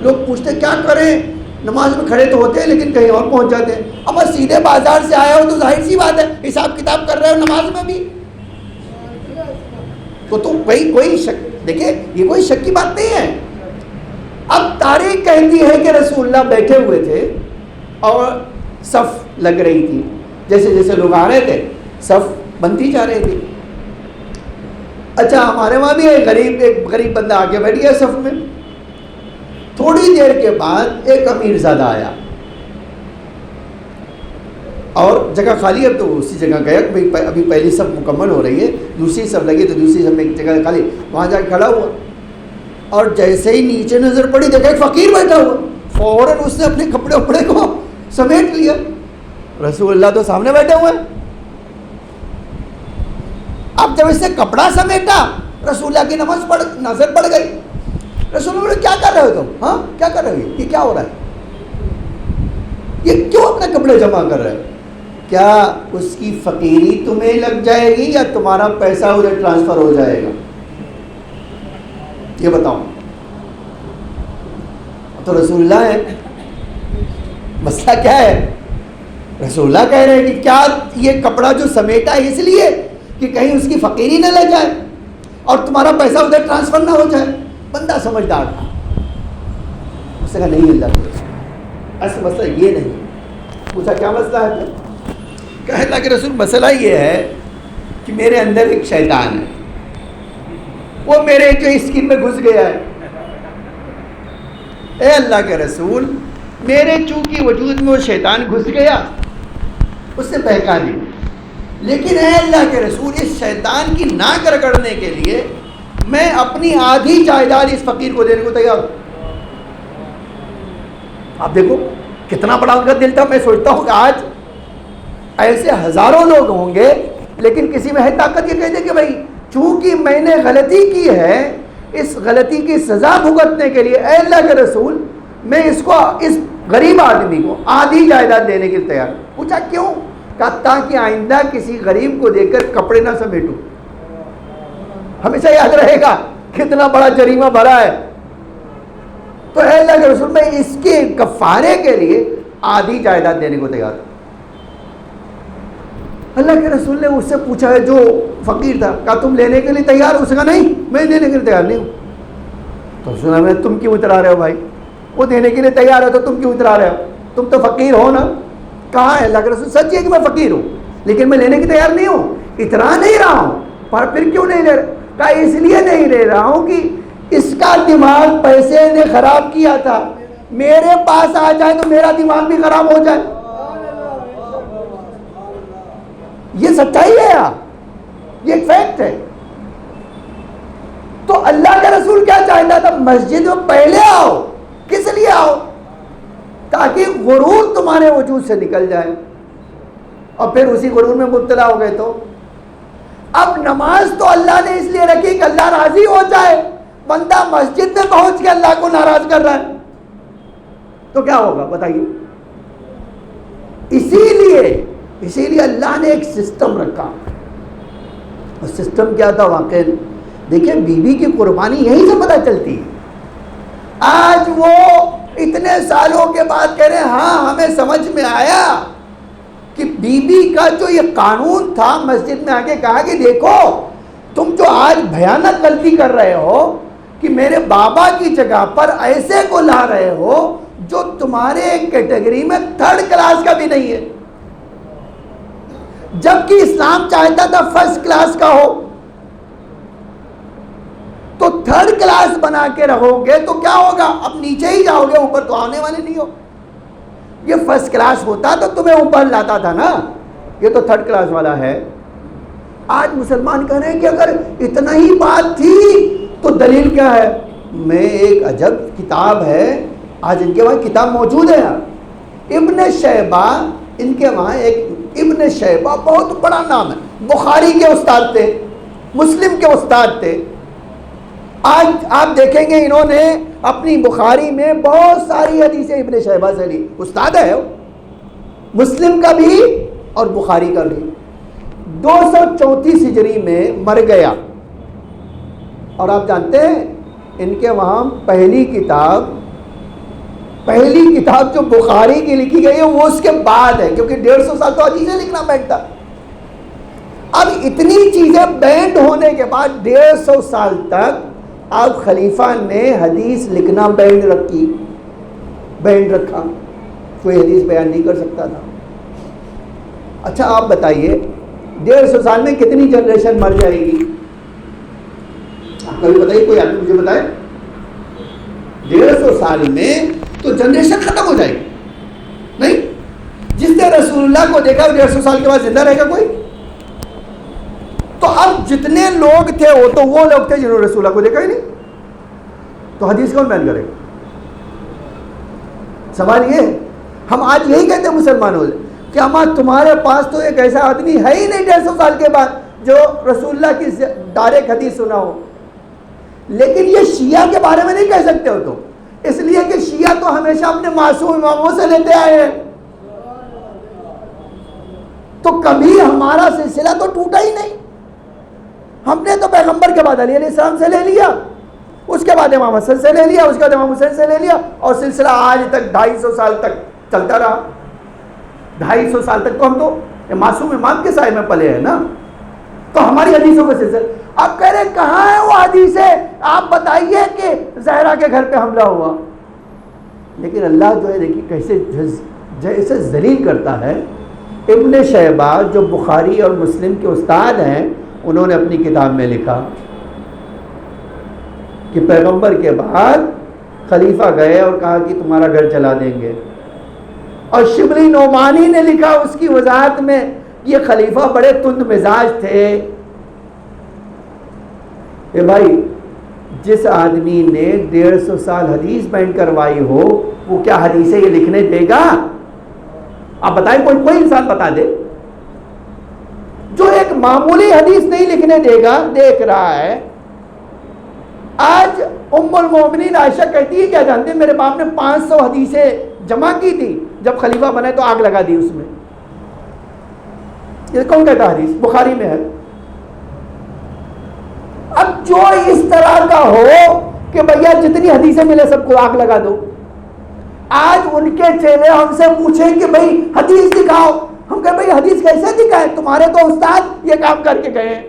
لوگ پوچھتے کیا کریں، نماز میں کھڑے تو ہوتے ہیں لیکن کہیں اور پہنچ جاتے ہیں۔ اب میں سیدھے بازار سے آیا ہوں تو ظاہر سی بات ہے حساب کتاب کر رہے ہو نماز میں بھی، تو تم کوئی شک، دیکھیں یہ کوئی شک کی بات نہیں ہے۔ اب تاریخ کہتی ہے کہ رسول اللہ بیٹھے ہوئے تھے اور صف لگ رہی تھی، جیسے جیسے لوگ آ رہے تھے صف بنتی جا رہی تھی۔ اچھا ہمارے وہاں بھی ایک غریب بندہ آگے بیٹھ گیا صف میں، تھوڑی دیر کے بعد ایک امیر زادہ آیا اور جگہ خالی ہے تو اسی جگہ گیا، ابھی پہلی صف مکمل ہو رہی ہے، دوسری صف لگی تو دوسری صف میں ایک جگہ خالی، وہاں جا کے کھڑا ہوا اور جیسے ہی نیچے نظر پڑی دیکھا ایک فقیر بیٹھا ہوا، فوراً اس نے اپنے کپڑے وپڑے کو سمیٹ لیا۔ رسول اللہ تو سامنے بیٹھے ہوئے ہیں۔ اب جب اس نے کپڑا سمیٹا رسول اللہ کی نظر پڑ گئی، رسول اللہ کیا کر رہے ہو تم؟ ہاں کیا کر رہے ہو؟ یہ کیا ہو رہا ہے؟ یہ کیوں اپنے کپڑے جمع کر رہے ہو؟ کیا اس کی فقیری تمہیں لگ جائے گی یا تمہارا پیسہ ادھر ٹرانسفر ہو جائے گا؟ یہ بتاؤ. تو رسول اللہ ہے، مسئلہ کیا ہے؟ رسول اللہ کہہ رہے ہیں کہ کیا یہ کپڑا جو سمیٹا ہے اس لیے کہ کہیں اس کی فقیری نہ لگ جائے اور تمہارا پیسہ ادھر ٹرانسفر نہ ہو جائے. بندہ سمجھدار تھا، اس نے کہا نہیں اللہ کے ایسا مسئلہ یہ نہیں. پوچھا کیا مسئلہ ہے؟ کہ اللہ کے رسول مسئلہ یہ ہے کہ میرے اندر ایک شیطان ہے، وہ میرے جو اسکن میں گھس گیا ہے. اے اللہ کے رسول میرے چونکہ وجود میں وہ شیطان گھس گیا، اس نے بہکا دی، لیکن اے اللہ کے رسول اس شیطان کی ناک رگڑنے کے لیے میں اپنی آدھی جائیداد اس فقیر کو دینے کو تیار ہوں. آپ دیکھو کتنا بڑا ان کا دل تھا. میں سوچتا ہوں کہ آج ایسے ہزاروں لوگ ہوں گے لیکن کسی میں ہے طاقت یہ کہتے کہ بھائی چونکہ میں نے غلطی کی ہے، اس غلطی کی سزا بھگتنے کے لیے اے اللہ کے رسول میں اس کو، اس غریب آدمی کو آدھی جائیداد دینے کے لیے تیار. پوچھا کیوں؟ کہا تاکہ آئندہ کسی غریب کو دیکھ کر کپڑے نہ سمیٹوں، ہمیشہ یاد رہے گا کتنا بڑا جریمہ بھرا ہے. تو اے اللہ کے رسول میں اس کے کفارے کے لیے آدھی جائیداد دینے کو تیار. اللہ کے رسول نے اس سے پوچھا ہے جو فقیر تھا، کہا تم لینے کے لیے تیار ہو؟ اس نے کہا نہیں میں دینے کے لیے تیار نہیں ہوں. تو سنا میں تم کیوں اترا رہے ہو بھائی؟ وہ دینے کے لیے تیار ہے تو تم کیوں اترا رہے ہو؟ تم تو فقیر ہو نا. کہا ہے اللہ کے رسول سچ ہے کہ میں فقیر ہوں لیکن میں لینے کی تیار نہیں ہوں، اترا نہیں رہا ہوں. پر پھر کیوں نہیں لے رہا؟ کہا اس لیے نہیں لے رہا ہوں کہ اس کا دماغ پیسے نے خراب کیا تھا، میرے پاس آ جائے تو میرا دماغ بھی خراب ہو جائے. یہ سچائی ہے یار، یہ ایک فیکٹ ہے. تو اللہ کا رسول کیا چاہتا تھا؟ مسجد میں پہلے آؤ. کس لیے آؤ؟ تاکہ غرور تمہارے وجود سے نکل جائے اور پھر اسی غرور میں مبتلا ہو گئے. تو اب نماز تو اللہ نے اس لیے رکھی کہ اللہ راضی ہو جائے. بندہ مسجد میں پہنچ کے اللہ کو ناراض کر رہا ہے تو کیا ہوگا بتائیے؟ اسی لیے اللہ نے ایک سسٹم رکھا. اور سسٹم کیا تھا؟ واقعی دیکھیں بی بی کی قربانی یہیں سے پتہ چلتی ہے. آج وہ اتنے سالوں کے بعد کہہ رہے ہیں ہاں ہمیں سمجھ میں آیا کہ بی بی کا جو یہ قانون تھا، مسجد میں آ کے کہا کہ دیکھو تم جو آج بھیانک غلطی کر رہے ہو کہ میرے بابا کی جگہ پر ایسے کو لا رہے ہو جو تمہارے کیٹیگری میں تھرڈ کلاس کا بھی نہیں ہے، جبکہ اسلام چاہتا تھا فرسٹ کلاس کا ہو. تو تھرڈ کلاس بنا کے رہو گے تو کیا ہوگا؟ اب نیچے ہی جاؤ گے، اوپر تو آنے والے نہیں ہو. یہ فرسٹ کلاس ہوتا تو تمہیں اوپر لاتا تھا نا، یہ تو تھرڈ کلاس والا ہے. آج مسلمان کہہ رہے ہیں کہ اگر اتنا ہی بات تھی تو دلیل کیا ہے؟ میں ایک عجب کتاب ہے، آج ان کے وہاں کتاب موجود ہے ابن شیبہ. ان کے وہاں ایک ابن شیبہ بہت بڑا نام ہے، بخاری کے استاد تھے، مسلم کے استاد تھے. آج آپ دیکھیں گے انہوں نے اپنی بخاری میں بہت ساری حدیثیں ابن شیبہ سے لی. استاد ہے مسلم کا بھی اور بخاری کا بھی. 234 ہجری میں مر گیا. اور آپ جانتے ہیں ان کے وہاں پہلی کتاب جو بخاری کی لکھی گئی ہے وہ اس کے بعد ہے، کیونکہ 150 سال تو حدیثیں لکھنا بینڈ تھا. اب اتنی چیزیں بینڈ ہونے کے بعد 150 سال تک اب خلیفہ نے حدیث لکھنا بینڈ رکھا. کوئی حدیث بیان نہیں کر سکتا تھا. اچھا آپ بتائیے 150 سال میں کتنی جنریشن مر جائے گی؟ آپ کبھی بتائیے، کوئی آدمی مجھے بتائے. 150 سال میں تو جنریشن ختم ہو جائے گی. نہیں، جس نے رسول اللہ کو دیکھا 150 سال کے بعد زندہ رہے گا کوئی؟ تو اب جتنے لوگ تھے وہ لوگ تھے جنہوں نے رسول اللہ کو دیکھا ہی نہیں، تو حدیث کون بیان کرے گا؟ سوال یہ ہے. ہم آج یہی کہتے ہیں مسلمانوں سے کہ ہمارا تمہارے پاس تو ایک ایسا آدمی ہے ہی نہیں 150 سال کے بعد جو رسول اللہ کی ڈائریکٹ حدیث سنا ہو. لیکن یہ شیعہ کے بارے میں نہیں کہہ سکتے ہو تو، اس لیے کہ شیعہ تو ہمیشہ اپنے معصوم اماموں سے لیتے آئے ہیں، تو کبھی ہمارا سلسلہ تو ٹوٹا ہی نہیں. ہم نے تو پیغمبر کے بعد علی علیہ السلام سے لے لیا، اس کے بعد امام حسن سے لے لیا، اس کے بعد امام حسین سے لے لیا، اور سلسلہ آج تک 250 سال تک چلتا رہا. 250 سال تک تو ہم تو معصوم امام کے سائے میں پلے ہیں نا، تو ہماری حدیثوں کا سلسلہ. اب کہہ رہے کہاں ہے وہ حدیث ہے، آپ بتائیے کہ زہرا کے گھر پہ حملہ ہوا. لیکن اللہ جو ہے دیکھیے کیسے جیسے ذلیل کرتا ہے. ابن شیبہ جو بخاری اور مسلم کے استاد ہیں، انہوں نے اپنی کتاب میں لکھا کہ پیغمبر کے بعد خلیفہ گئے اور کہا کہ تمہارا گھر جلا دیں گے. اور شبلی نعمانی نے لکھا اس کی وضاحت میں، یہ خلیفہ بڑے تند مزاج تھے. اے بھائی، جس آدمی نے 150 سال حدیث بینڈ کروائی ہو، وہ کیا حدیثیں یہ لکھنے دے گا؟ آپ بتائیں، کوئی انسان بتا دے جو ایک معمولی حدیث نہیں لکھنے دے گا. دیکھ رہا ہے آج ام المومنین عائشہ کہتی ہے، کیا جانتے ہیں میرے باپ نے 500 حدیثیں جمع کی تھی، جب خلیفہ بنے تو آگ لگا دی اس میں. یہ کون کہتا حدیث؟ بخاری میں ہے. اب جو اس طرح کا ہو کہ بھیا جتنی حدیثیں ملے سب کو آگ لگا دو. آج ان کے چیلے ہم سے پوچھیں کہ بھئی حدیث دکھاؤ، ہم کہیں بھئی حدیث کیسے دکھائیں، تمہارے تو استاد یہ کام کر کے گئے ہیں.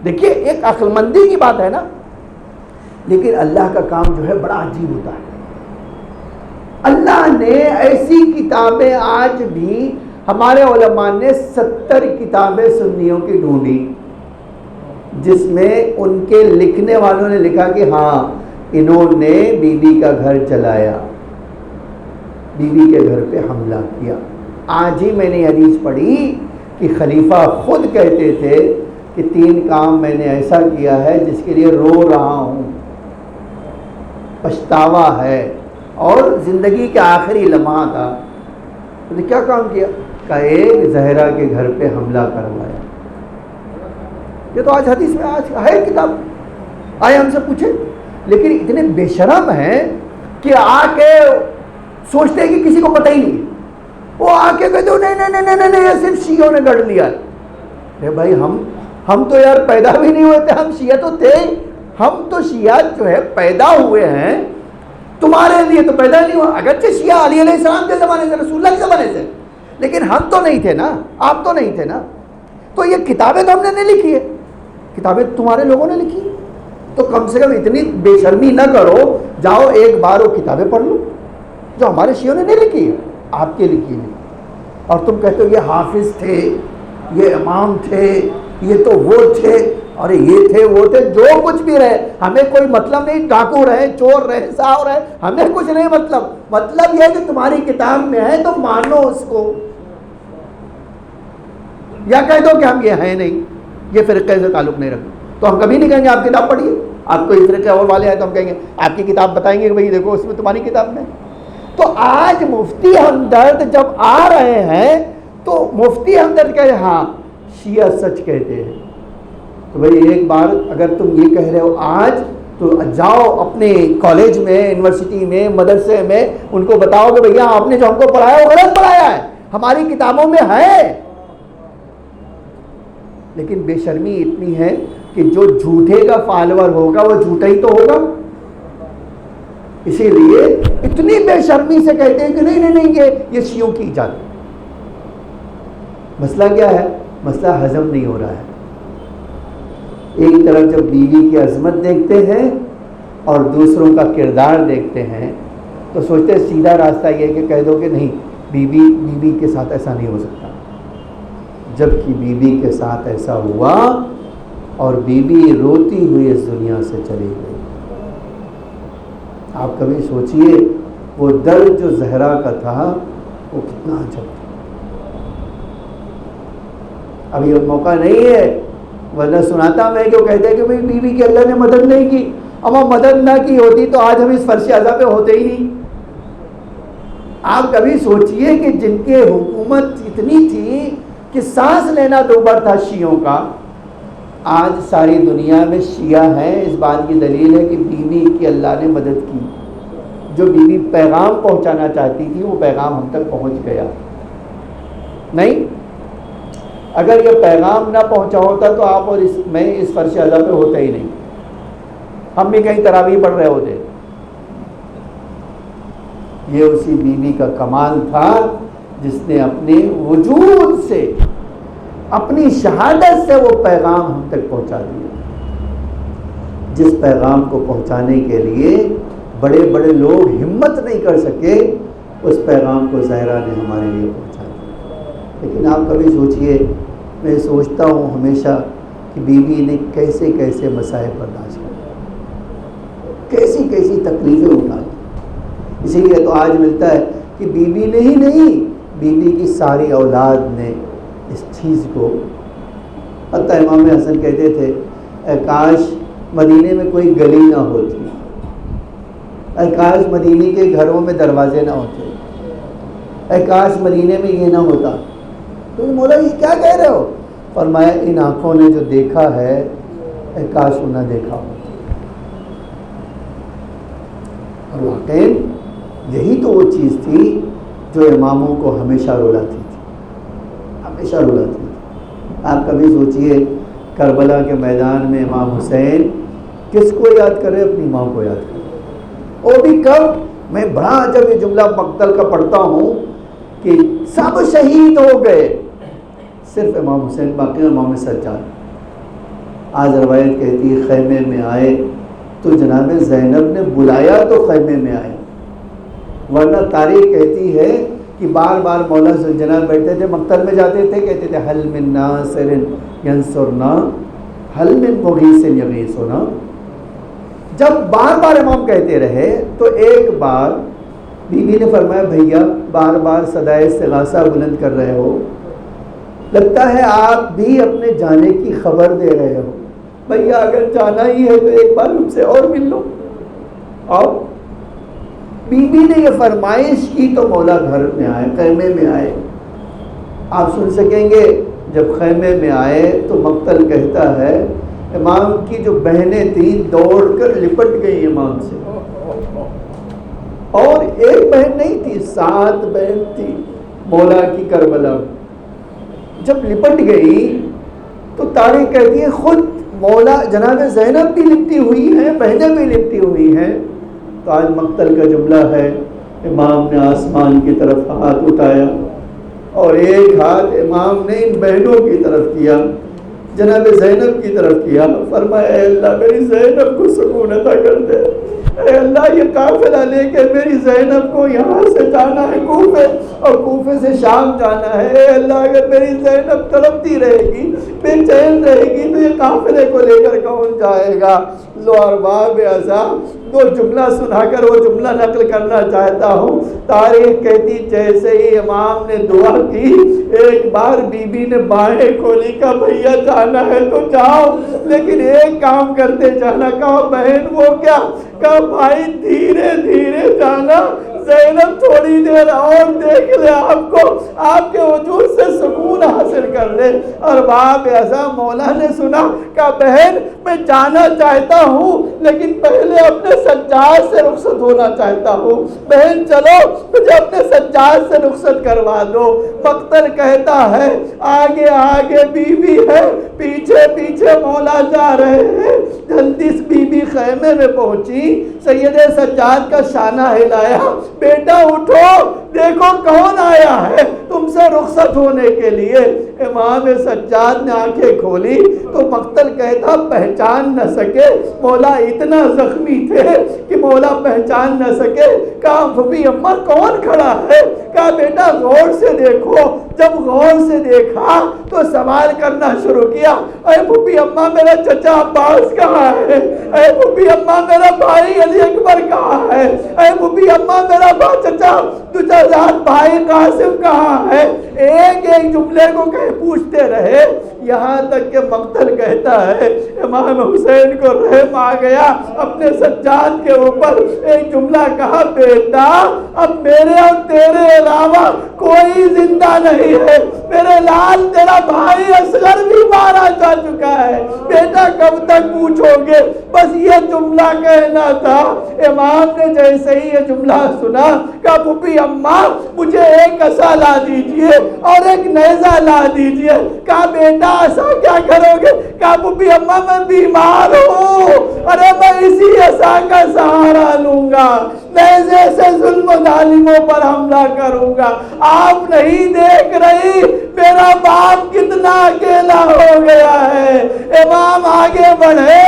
دیکھیے ایک عقل مندی کی بات ہے نا. لیکن اللہ کا کام جو ہے بڑا عجیب ہوتا ہے. اللہ نے ایسی کتابیں، آج بھی ہمارے علماء نے 70 کتابیں سنیوں کی ڈھونڈی جس میں ان کے لکھنے والوں نے لکھا کہ ہاں انہوں نے بی بی کا گھر جلایا، بی بی کے گھر پہ حملہ کیا. آج ہی میں نے حدیث پڑھی کہ خلیفہ خود کہتے تھے کہ 3 کام میں نے ایسا کیا ہے جس کے لیے رو رہا ہوں، پچھتاوا ہے، اور زندگی کے آخری لمحہ تھا. تو کیا کام کیا؟ کہ ایک زہرا کے گھر پہ حملہ کروایا. یہ تو آج حدیث میں آج ہے کتاب، آئے ہم سے پوچھے. لیکن اتنے بے شرم ہیں کہ آ کے سوچتے ہیں کہ کسی کو پتہ ہی نہیں. وہ آ کے کہتے نہیں یہ صرف شیعوں نے گڑھ لیا. بھائی ہم تو یار پیدا بھی نہیں ہوئے تھے، ہم شیعہ تو تھے. ہم تو شیعہ جو ہے پیدا ہوئے ہیں، تمہارے لیے تو پیدا نہیں ہوا. اگرچہ شیعہ علی علیہ السلام کے زمانے سے، رسول اللہ کے زمانے سے، لیکن ہم تو نہیں تھے نا، آپ تو نہیں تھے نا. تو یہ کتابیں تو ہم نے نہیں لکھی ہے، کتابیں تمہارے لوگوں نے لکھی. تو کم سے کم اتنی بے شرمی نہ کرو، جاؤ ایک بار وہ کتابیں پڑھ لو جو ہمارے شیعوں نے نہیں لکھی ہے، آپ کے لکھی ہے. اور تم کہتے ہو یہ حافظ تھے، یہ امام تھے، یہ تو وہ تھے، اور یہ تھے وہ تھے. جو کچھ بھی رہے ہمیں کوئی مطلب نہیں. ڈاکو رہے، چور رہے، ساؤ رہے، ہمیں کچھ نہیں مطلب یہ ہے کہ تمہاری کتاب میں ہے تو مانو اس کو، یا کہہ دو کہ ہم یہ ہیں نہیں، یہ فرقے سے تعلق نہیں رکھتے. تو ہم کبھی نہیں کہیں گے آپ کتاب پڑھیے. آپ کوئی فرقے اور والے ہیں تو ہم کہیں گے آپ کی کتاب بتائیں گے کہ بھئی دیکھو اس میں تمہاری کتاب میں. تو آج مفتی ہمدرد جب آ رہے ہیں تو مفتی ہمدرد کہہ رہے ہیں ہاں شیعہ سچ کہتے ہیں. تو بھئی ایک بار اگر تم یہ کہہ رہے ہو آج، تو جاؤ اپنے کالج میں، یونیورسٹی میں، مدرسے میں، ان کو بتاؤ کہ بھیا آپ نے جو ہم کو پڑھایا وہ غلط پڑھایا ہے، ہماری کتابوں میں ہے. لیکن بے شرمی اتنی ہے کہ جو جھوٹے کا فالوور ہوگا وہ جھوٹا ہی تو ہوگا. اسی لیے اتنی بے شرمی سے کہتے ہیں کہ نہیں یہ شیعوں کی ایجاد. مسئلہ کیا ہے؟ مسئلہ ہضم نہیں ہو رہا ہے. ایک طرف جب بیوی کی عظمت دیکھتے ہیں اور دوسروں کا کردار دیکھتے ہیں تو سوچتے ہیں سیدھا راستہ یہ ہے کہ کہہ دو کہ نہیں بیوی کے ساتھ ایسا نہیں ہو سکتا. جبکہ بیوی کے ساتھ ایسا ہوا اور بیوی روتی ہوئی اس دنیا سے چلی گئی. آپ کبھی سوچئے وہ درد جو زہرا کا تھا وہ کتنا عجب تھا. اب یہ موقع نہیں ہے ورنہ سناتا میں کہ وہ کہتے ہیں کہ بھئی بیوی کی اللہ نے مدد نہیں کی. اب وہ مدد نہ کی ہوتی تو آج ہم اس فرش عذاب پہ ہوتے ہی نہیں. آپ کبھی سوچئے کہ جن کے حکومت اتنی تھی کہ سانس لینا دوبر تھا شیعوں کا، آج ساری دنیا میں شیعہ ہیں، اس بات کی دلیل ہے کہ بیوی کی اللہ نے مدد کی، جو بیوی پیغام پہنچانا چاہتی تھی وہ پیغام ہم تک پہنچ گیا۔ نہیں، اگر یہ پیغام نہ پہنچا ہوتا تو آپ اور میں اس فرش ازا پہ ہوتا ہی نہیں، ہم بھی کہیں تراویح پڑھ رہے ہوتے۔ یہ اسی بیوی کا کمال تھا جس نے اپنے وجود سے، اپنی شہادت سے وہ پیغام ہم تک پہنچا دیا، جس پیغام کو پہنچانے کے لیے بڑے بڑے لوگ ہمت نہیں کر سکے، اس پیغام کو زہرا نے ہمارے لیے پہنچا دیا۔ لیکن آپ کبھی سوچئے، میں سوچتا ہوں ہمیشہ کہ بیوی نے کیسے کیسے مسائل برداشت کیے، کیسی کیسی تکلیفیں اٹھائی۔ اسی لیے تو آج ملتا ہے کہ بیوی نے ہی نہیں، بیوی کی ساری اولاد نے اس چیز کو، حتیٰ امام حسن کہتے تھے اے کاش مدینے میں کوئی گلی نہ ہوتی، اے کاش مدینے کے گھروں میں دروازے نہ ہوتے، اے کاش مدینے میں یہ نہ ہوتا۔ تو مولا یہ کیا کہہ رہے ہو؟ فرمایا ان آنکھوں نے جو دیکھا ہے اے کاش وہ نہ دیکھا ہوتا۔ اور واقعی یہی تو وہ چیز تھی جو اماموں کو ہمیشہ رلاتی تھی، ہمیشہ رلاتی تھی۔ آپ کبھی سوچئے کربلا کے میدان میں امام حسین کس کو یاد کرے؟ اپنی ماں کو یاد کرے۔ وہ بھی کب؟ میں بڑا جب یہ جملہ مقتل کا پڑھتا ہوں کہ سب شہید ہو گئے، صرف امام حسین باقی، امام سجاد۔ آج روایت کہتی ہے خیمے میں آئے تو جناب زینب نے بلایا تو خیمے میں آئے، ورنہ تاریخ کہتی ہے کہ بار بار مولا ذوالجلال بیٹھتے تھے، مقتل میں جاتے تھے، کہتے تھے حل من ناصر ینصرنا حل من مغیث یغیثنا۔ جب بار بار امام کہتے رہے تو ایک بار بیوی نے فرمایا بھیا بار بار صدائے استغاثہ بلند کر رہے ہو، لگتا ہے آپ بھی اپنے جانے کی خبر دے رہے ہو، بھیا اگر جانا ہی ہے تو ایک بار مجھ سے اور مل لو۔ اور بیوی نے یہ فرمائش کی تو مولا گھر میں آئے، خیمے میں آئے۔ آپ سن سکیں گے جب خیمے میں آئے تو مقتل کہتا ہے امام کی جو بہنیں تھیں دوڑ کر لپٹ گئی امام سے، اور ایک بہن نہیں تھی، 7 بہن تھی مولا کی کربلا۔ جب لپٹ گئی تو تاریخ کہتی ہے خود مولا جناب زینب بھی لپٹی ہوئی ہیں، بہنیں بھی لپٹی ہوئی ہیں۔ تو آج مقتل کا جملہ ہے امام نے آسمان کی طرف ہاتھ اٹھایا اور ایک ہاتھ امام نے ان بہنوں کی طرف کیا، جناب زینب کی طرف کیا، فرمایا اے اللہ میری زینب کو سکون عطا کر دے، اے اللہ یہ قافلہ لے کے میری زینب کو یہاں سے جانا ہے کوفے اور کوفے سے شام جانا ہے، اے اللہ اگر میری زینب تڑپتی رہے گی، بے چین رہے گی تو یہ قافلے کو لے کر کون جائے گا؟ لو ارباب اعظام دو جملہ سنا کر وہ جملہ نقل کرنا چاہتا ہوں۔ تاریخ کہتی جیسے ہی امام نے دعا کی ایک بار بی بی نے باہیں کھولی، کہا بھیا جانا ہے تو جاؤ لیکن ایک کام کرتے جانا۔ کہا بہن وہ کیا؟ کہا بھائی دھیرے دھیرے جانا، زینب تھوڑی دیر اور دیکھ لے آپ کو، آپ کے وجود سے سکون حاصل کر لے۔ اور باپ ایسا مولا نے سنا، کہا بہن میں جانا چاہتا ہوں لیکن پہلے اپنے سجاد سے رخصت ہونا چاہتا ہوں، بہن چلو مجھے اپنے سجاد سے رخصت کروا دو۔ مقتل کہتا ہے آگے آگے بی بی ہے، پیچھے پیچھے مولا جا رہے ہیں۔ جلدی سے بی بی خیمے میں پہنچی، سید سجاد کا شانہ ہلایا، بیٹا اٹھو دیکھو کون آیا ہے تم سے رخصت ہونے کے لیے۔ امام سجاد نے آنکھیں کھولی تو مقتل کہتا پہچان نہ سکے، مولا اتنا زخمی تھے کہ مولا پہچان نہ سکے۔ کہا پھوپھی اماں کون کھڑا ہے؟ کہا بیٹا غور سے دیکھو۔ جب غور سے دیکھا تو سوال کرنا شروع کیا، اے پھوپھی اماں میرا چچا عباس کہاں ہے؟ اے پھوپھی اماں میرا بھائی علی اکبر کہاں ہے؟ اے پھوپھی اماں میرا چچا ذات بھائی قاسم کہاں ہے؟ ایک ایک جملے کو پوچھتے رہے، یہاں تک کہ مقتل کہتا ہے امام حسین کو رحم آ گیا اپنے سجاد کے اوپر، ایک جملہ کہا، بیٹا اب میرے اور تیرے علاوہ کوئی زندہ نہیں ہے، میرے لال تیرا بھائی اصغر بھی مارا جا چکا ہے، بیٹا کب تک پوچھو گے؟ بس یہ جملہ کہنا تھا۔ امام نے جیسے ہی یہ جملہ سنا کہا پھوپھی اماں مجھے ایک عصا لا دیجئے اور ایک نیزہ لا دیجئے۔ کہا بیٹا عصا کیا کرو گے؟ کہا پھوپھی اماں میں بیمار ہوں، ارے میں اسی عصا کا سہارا لوں گا، نیزے سے ظلم و ظالموں پر حملہ کروں گا۔ آپ نہیں دیکھ رہی میرا باپ کتنا اکیلا ہو گیا ہے؟ امام آگے بڑھے،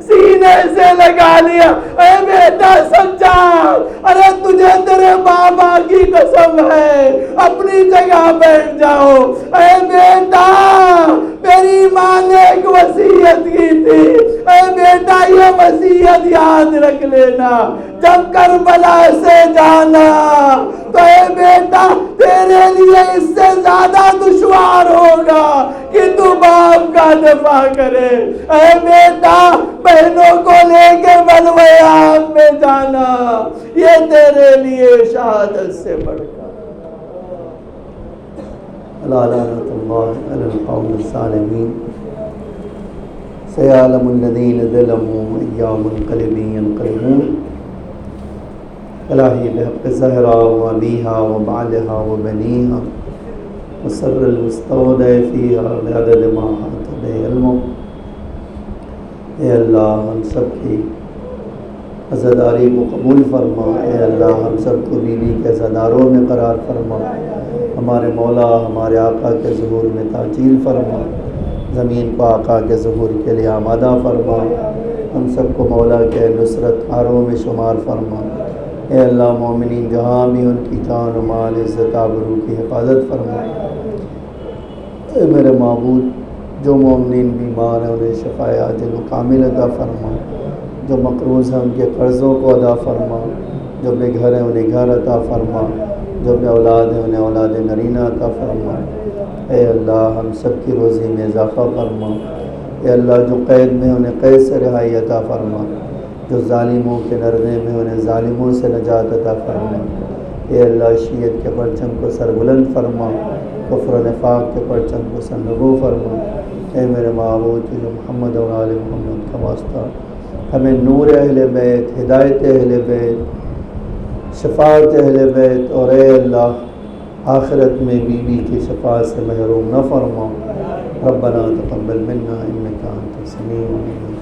سینے سے لگا لیا، اے بیٹا سجاد، ارے تجھے تیرے بابا کی قسم ہے اپنی جگہ بیٹھ جاؤ۔ اے بیٹا میری ماں نے ایک وصیت کی تھی، اے بیٹا یہ وصیت یاد رکھ لینا، جب کربلا سے جانا تو اے بیٹا تیرے لیے اس سے زیادہ دشوار ہوگا کہ تو باپ کا دفاع کرے۔ اے بیٹا بہنوں کو لے کے بلوے عام میں جانا یہ تیرے لیے شہادت سے بڑھ کر۔ لعنت اللہ علی القوم الظالمین۔ سیعلم الذین ظلموا أی منقلب ینقلبون۔ الہی بحق زہرا و ابیہا و بعلہا و بنیہا وسر المستودع فیہا بعدد ما حاط بہ علمہ۔ اے اللہ ہم سب کی عزاداری کو قبول فرما، اے اللہ ہم سب کو بیوی کے عزاداروں میں قرار فرما، ہمارے مولا ہمارے آقا کے ظہور میں تعجیل فرما، زمین کو آقا کے ظہور کے لیے آمادہ فرما، ہم سب کو مولا کے نصرت ہاروں میں شمار فرما۔ اے اللہ مومنین جہاں بھی ان کی جان و مال عزت آبرو کی حفاظت فرما۔ اے میرے معبود جو مومنین بیمار ہیں انہیں شفائے عاجل و کامل عطا فرما، جو مقروض ہیں ان کے قرضوں کو ادا فرما، جو بے گھر ہیں انہیں گھر عطا فرما، جو بے اولاد ہیں انہیں اولاد نرینہ عطا فرما۔ اے اللہ ہم سب کی روزی میں اضافہ فرما، اے اللہ جو قید میں انہیں قید سے رہائی عطا فرما، جو ظالموں کے نرغے میں انہیں ظالموں سے نجات عطا فرما۔ اے اللہ شیعت کے پرچم کو سربلند فرما، کفر و نفاق کے پرچم کو سرنگو فرما۔ اے میرے معبود جو محمد اور آل محمد کا واسطہ ہمیں نور اہل بیت، ہدایت اہل بیت، شفاعت اہل بیت اور اے اللہ آخرت میں بیوی کی شفاعت سے محروم نہ فرما۔ ربنا تقبل منا انک انت السمیع العلیم۔